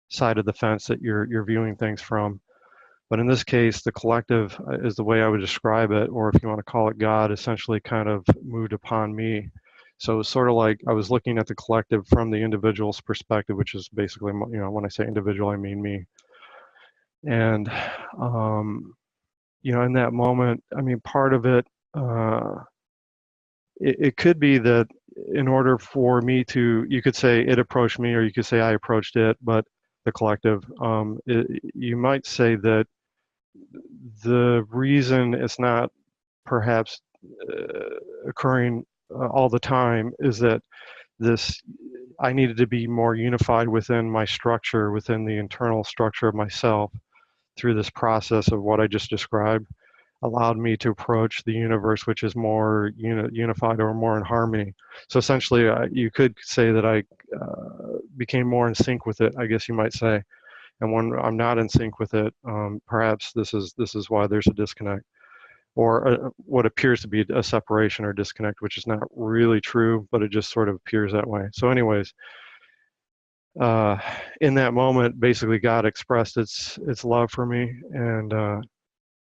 side of the fence that you're viewing things from. But in this case, the collective is the way I would describe it, or if you want to call it God, essentially kind of moved upon me So it's sort of like I was looking at the collective from the individual's perspective, which is basically, you know, when I say individual, I mean me. And, you know, in that moment, I mean, part of it, it could be that in order for me to, you could say it approached me, or you could say I approached it, but the collective, you might say that the reason it's not perhaps occurring all the time is that I needed to be more unified within my structure, within the internal structure of myself, through this process of what I just described, allowed me to approach the universe, which is more unified or more in harmony. So essentially, you could say that I became more in sync with it, I guess you might say. And when I'm not in sync with it, perhaps this is why there's a disconnect, or what appears to be a separation or disconnect, which is not really true, but it just sort of appears that way. So anyways, in that moment, basically God expressed its love for me. And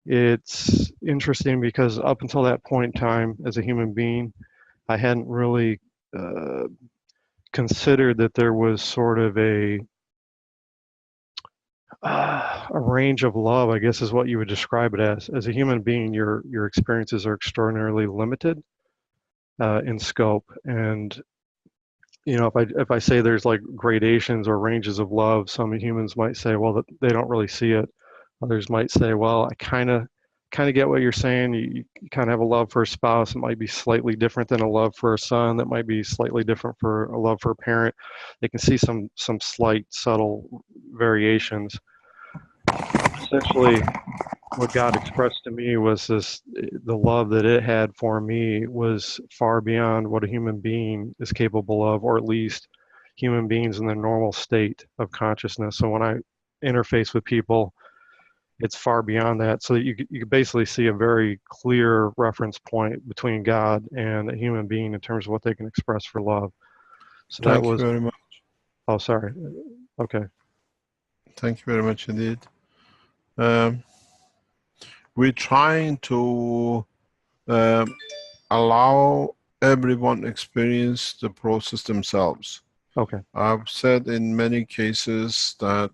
it's interesting because up until that point in time, as a human being, I hadn't really considered that there was sort of a range of love, I guess is what you would describe it as. As a human being, your experiences are extraordinarily limited in scope. And you know, if I say there's like gradations or ranges of love, some humans might say, well, they don't really see it. Others might say, well, I kind of get what you're saying. You kind of have a love for a spouse. It might be slightly different than a love for a son. That might be slightly different for a love for a parent. They can see some slight subtle variations. Essentially, what God expressed to me was the love that it had for me was far beyond what a human being is capable of, or at least human beings in the normal state of consciousness. So when I interface with people, it's far beyond that. So you basically see a very clear reference point between God and a human being in terms of what they can express for love. So Thank that was. you very much. Oh, sorry. Okay. Thank you very much indeed. We're trying to allow everyone to experience the process themselves. Okay. I've said in many cases that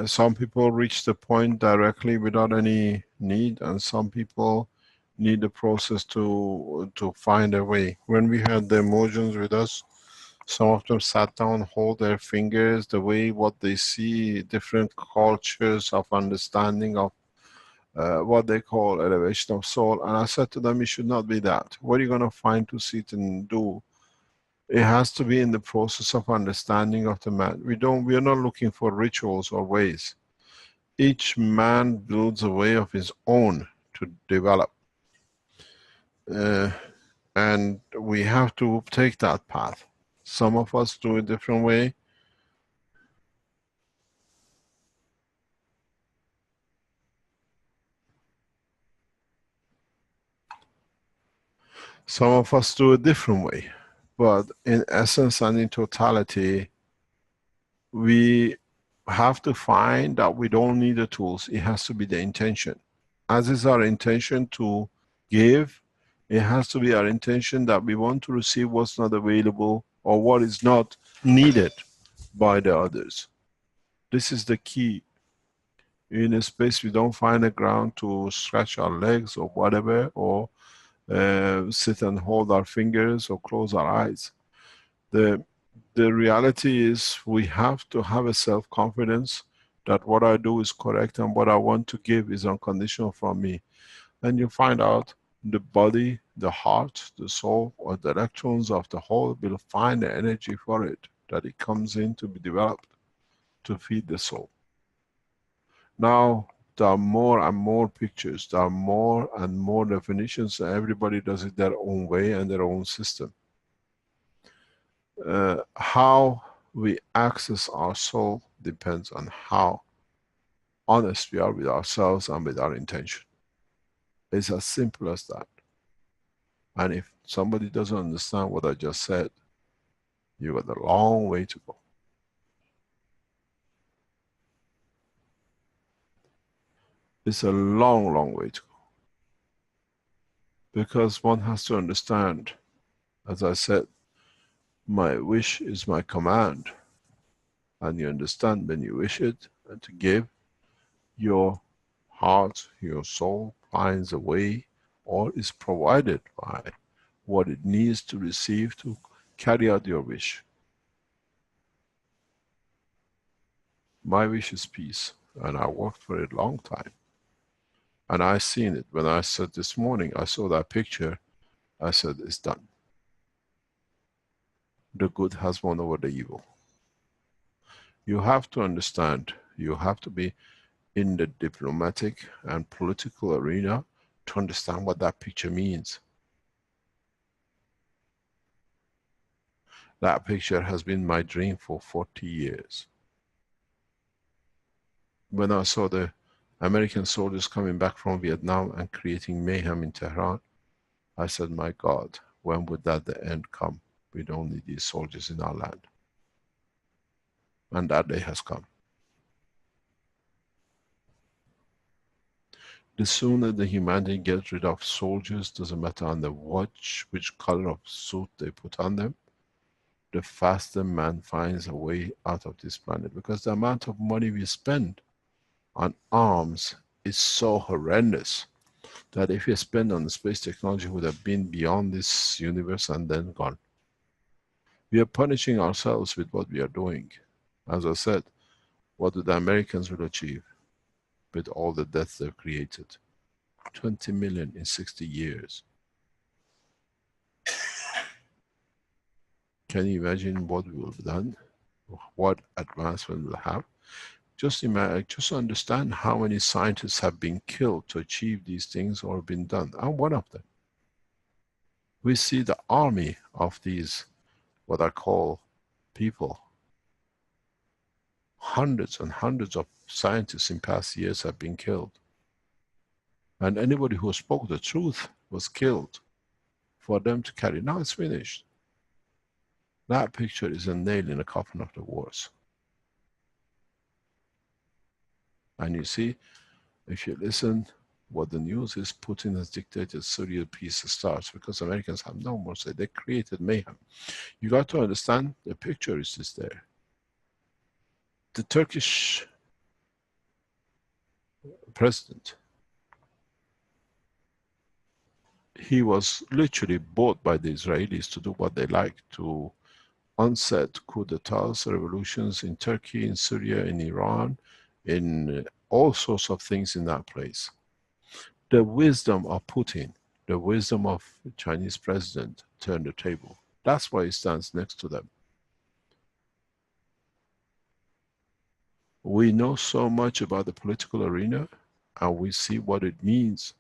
some people reach the point directly without any need, and some people need the process to find a way. When we had the emotions with us, some of them sat down, hold their fingers, the way what they see, different cultures of understanding of what they call elevation of soul. And I said to them, it should not be that. What are you going to find to sit and do? It has to be in the process of understanding of the man. We are not looking for rituals or ways. Each man builds a way of his own to develop. And we have to take that path. Some of us do a different way. Some of us do a different way. But in essence and in totality, we have to find that we don't need the tools. It has to be the intention. As is our intention to give, it has to be our intention that we want to receive what's not available or what is not needed by the others. This is the key. In a space we don't find a ground to stretch our legs or whatever, or sit and hold our fingers or close our eyes. The reality is we have to have a self-confidence that what I do is correct and what I want to give is unconditional from me. And you find out the body, the heart, the soul, or the electrons of the whole will find the energy for it, that it comes in to be developed, to feed the soul. Now, there are more and more pictures, there are more and more definitions, and everybody does it their own way and their own system. How we access our soul depends on how honest we are with ourselves and with our intention. It's as simple as that. And if somebody doesn't understand what I just said, you got a long way to go. It's a long, long way to go. Because one has to understand As I said, my wish is my command. And you understand, when you wish it and to give, your heart, your soul finds a way or is provided by what it needs to receive to carry out your wish. My wish is peace, and I worked for it a long time. And I seen it. When I said this morning, I saw that picture, I said, it's done. The good has won over the evil. You have to understand, you have to be in the diplomatic and political arena to understand what that picture means. That picture has been my dream for 40 years. When I saw the American soldiers coming back from Vietnam and creating mayhem in Tehran, I said, my God, when would that the end come? We don't need these soldiers in our land. And that day has come. The sooner the humanity gets rid of soldiers, doesn't matter on the watch, which color of suit they put on them, the faster man finds a way out of this planet. Because the amount of money we spend on arms is so horrendous that if you spend on the space technology, would have been beyond this universe and then gone. We are punishing ourselves with what we are doing. As I said, what do the Americans will achieve with all the deaths they've created? 20 million in 60 years. Can you imagine what we will have done? What advancement we'll have? Just imagine, just understand how many scientists have been killed to achieve these things or been done. I'm one of them. We see the army of these, what I call people. Hundreds and hundreds of scientists in past years have been killed. And anybody who spoke the truth was killed for them to carry. Now it's finished. That picture is a nail in the coffin of the wars. And you see, if you listen, what the news is, Putin has dictated Syria peace starts because Americans have no more say. They created mayhem. You got to understand, the picture is just there. The Turkish president, he was literally bought by the Israelis to do what they like, to onset coup d'etats, revolutions in Turkey, in Syria, in Iran, in all sorts of things in that place. The wisdom of Putin, the wisdom of the Chinese president turned the table. That's why he stands next to them. We know so much about the political arena, and we see what it means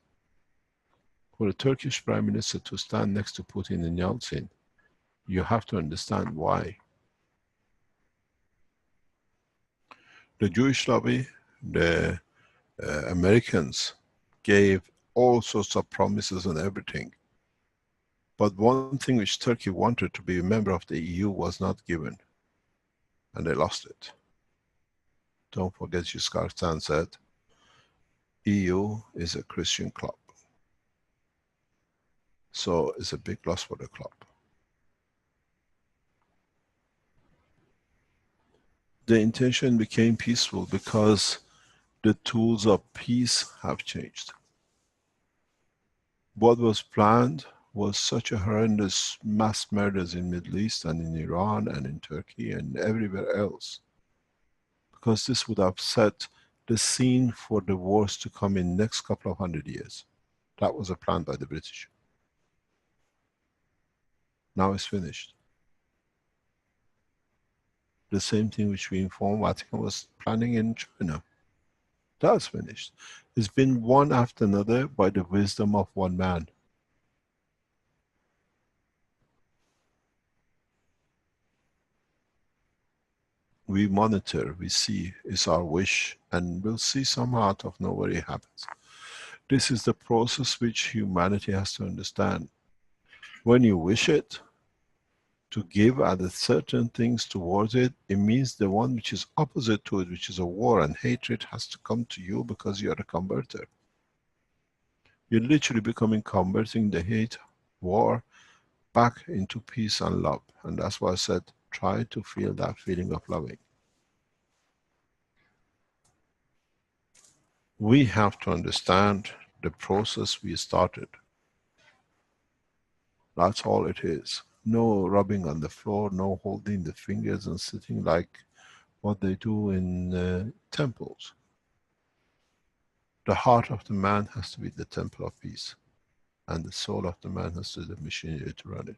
for the Turkish Prime Minister to stand next to Putin and Yeltsin. You have to understand why. The Jewish lobby, the Americans gave all sorts of promises and everything. But one thing which Turkey wanted to be a member of the EU was not given. And they lost it. Don't forget, Giscard said, EU is a Christian club. So it's a big loss for the club. The intention became peaceful because the tools of peace have changed. What was planned was such a horrendous mass murders in Middle East and in Iran and in Turkey and everywhere else. Because this would have set the scene for the wars to come in next couple of 100 years. That was a plan by the British. Now it's finished. The same thing which we informed Vatican was planning in China. That's finished. It's been one after another by the wisdom of one man. We monitor, we see, it's our wish, and we'll see somehow out of nowhere it happens. This is the process which humanity has to understand. When you wish it, to give other certain things towards it, it means the one which is opposite to it, which is a war and hatred, has to come to you because you are a converter. You're literally becoming converting the hate, war, back into peace and love. And that's why I said, try to feel that feeling of loving. We have to understand the process we started. That's all it is. No rubbing on the floor, no holding the fingers and sitting like what they do in temples. The heart of the man has to be the temple of peace, and the soul of the man has to be the machinery to run it.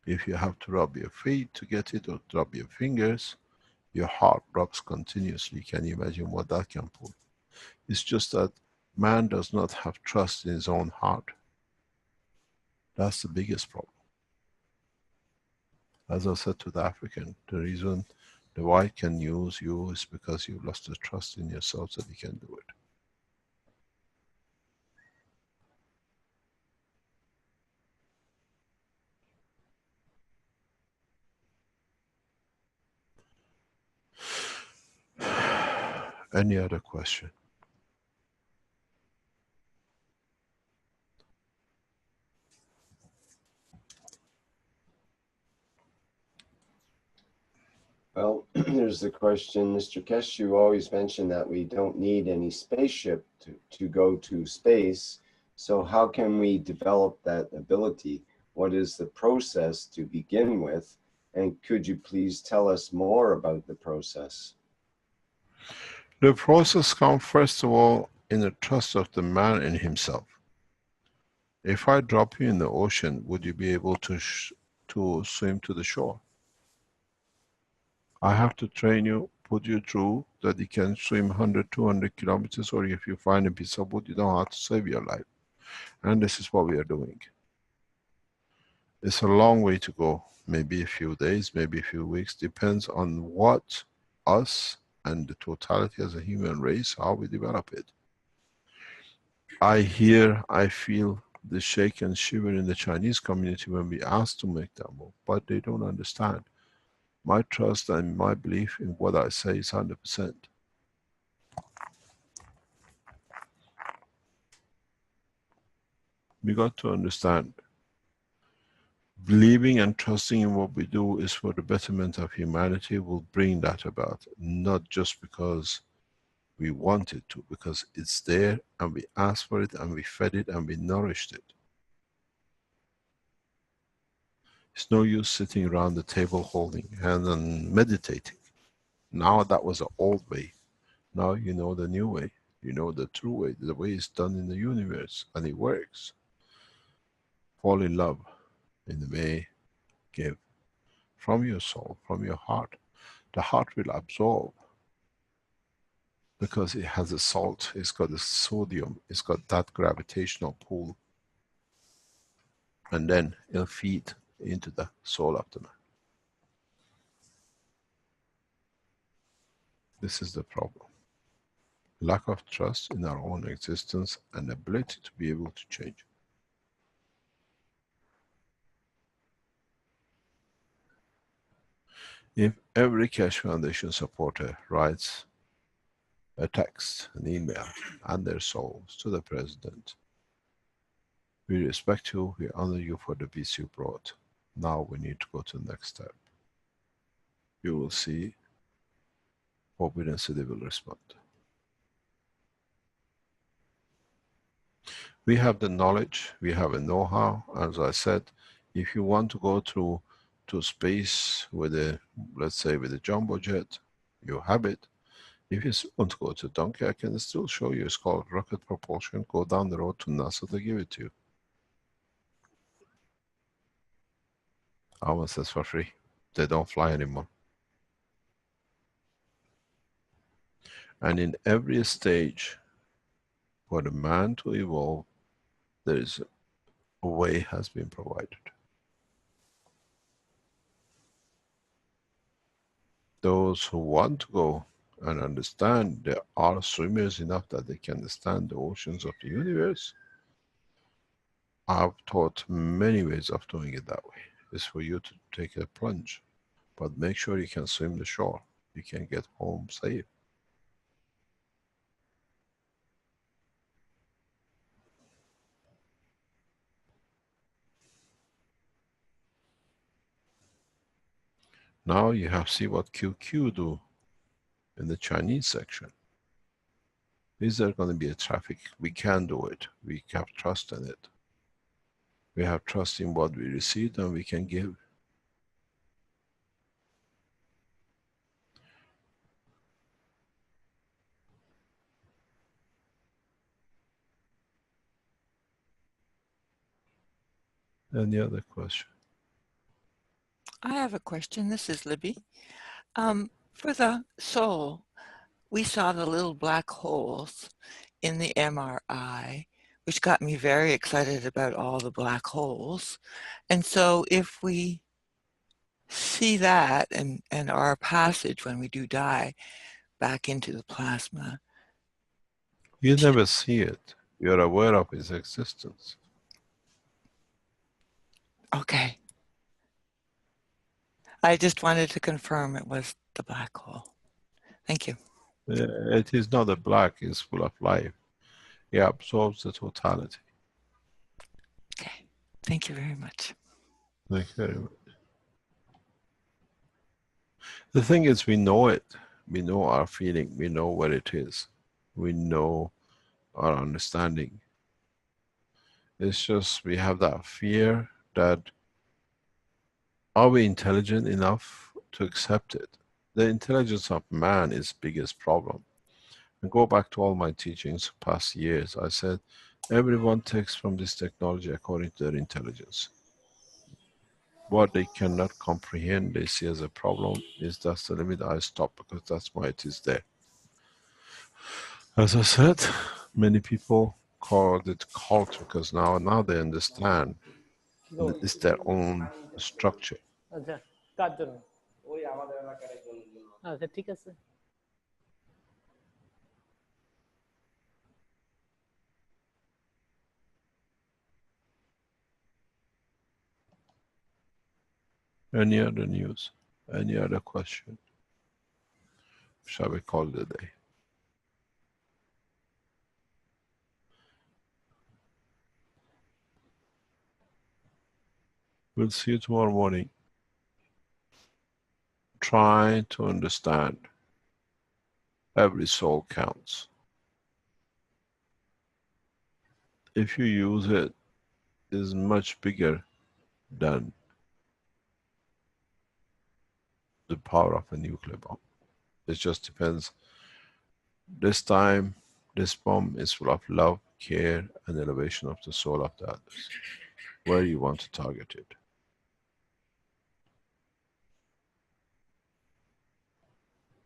If you have to rub your feet to get it, or rub your fingers, your heart rubs continuously. Can you imagine what that can pull? It's just that man does not have trust in his own heart. That's the biggest problem. As I said to the African, the reason the white can use you is because you've lost the trust in yourself that you can do it. Any other question? Well, there's the question, Mr. Keshe, you always mention that we don't need any spaceship to go to space. So how can we develop that ability? What is the process to begin with? And could you please tell us more about the process? The process comes first of all in the trust of the man in himself. If I drop you in the ocean, would you be able to swim to the shore? I have to train you, put you through that you can swim 100, 200 kilometers, or if you find a piece of wood, you don't have to save your life. And this is what we are doing. It's a long way to go, maybe a few days, maybe a few weeks, depends on what us and the totality as a human race, how we develop it. I hear, I feel the shake and shiver in the Chinese community when we ask to make that move, but they don't understand. My trust and my belief in what I say is 100%. We got to understand, believing and trusting in what we do is for the betterment of humanity will bring that about, not just because we want it to, because it's there and we asked for it and we fed it and we nourished it. It's no use sitting around the table holding hands and meditating. Now that was the old way. Now you know the new way. You know the true way, the way it's done in the universe, and it works. Fall in love in the way, give. From your soul, from your heart. The heart will absorb because it has a salt, it's got a sodium, it's got that gravitational pull. And then it'll feed into the soul of the man. This is the problem. Lack of trust in our own existence and ability to be able to change. If every Keshe Foundation supporter writes a text, an email, and their souls to the President, we respect you, we honor you for the peace you brought. Now we need to go to the next step. You will see obedience, they will respond. We have the knowledge, we have a know-how. As I said, if you want to go to space with a, let's say with a jumbo jet, you have it. If you want to go to donkey, I can still show you. It's called rocket propulsion. Go down the road to NASA, they give it to you. Almost as for free. They don't fly anymore. And in every stage, for the man to evolve, there is a way has been provided. Those who want to go and understand, there are swimmers enough that they can understand the oceans of the universe. I've taught many ways of doing it that way. It's for you to take a plunge, but make sure you can swim the shore. You can get home safe. Now you have see what QQ do in the Chinese section. Is there going to be a traffic? We can do it. We have trust in it. We have trust in what we received and we can give. Any other question? I have a question. This is Libby. For the soul, we saw the little black holes in the MRI, which got me very excited about all the black holes. And so if we see that and our passage when we do die back into the plasma. You never see it. You're aware of its existence. Okay. I just wanted to confirm it was the black hole. Thank you. It is not a black, it's full of life. It absorbs the totality. Okay. Thank you very much. Thank you very much. The thing is, we know it. We know our feeling. We know what it is. We know our understanding. It's just we have that fear that are we intelligent enough to accept it? The intelligence of man is the biggest problem. And go back to all my teachings past years. I said, everyone takes from this technology according to their intelligence. What they cannot comprehend, they see as a problem, is that's the limit. I stop because that's why it is there. As I said, many people call it cult because now they understand that it's their own structure. Any other news? Any other question? Shall we call it a day? We'll see you tomorrow morning. Try to understand. Every soul counts. If you use it, it's much bigger than the power of a nuclear bomb. It just depends. This time, this bomb is full of love, care, and elevation of the soul of the others. Where you want to target it.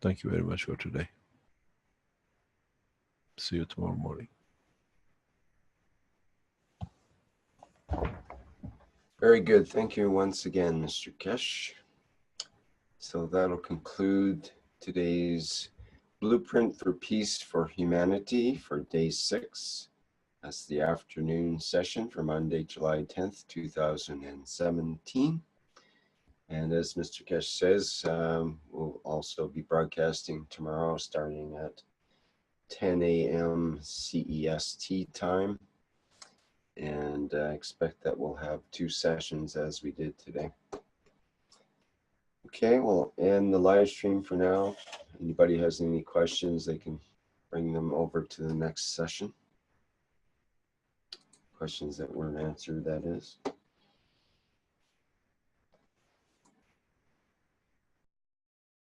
Thank you very much for today. See you tomorrow morning. Very good. Thank you once again, Mr. Keshe. So that'll conclude today's Blueprint for Peace for Humanity for day 6. That's the afternoon session for Monday, July 10th, 2017. And as Mr. Keshe says, we'll also be broadcasting tomorrow starting at 10 a.m. CEST time. And I expect that we'll have 2 sessions as we did today. Okay, we'll end the live stream for now. Anybody has any questions, they can bring them over to the next session. Questions that weren't answered, that is.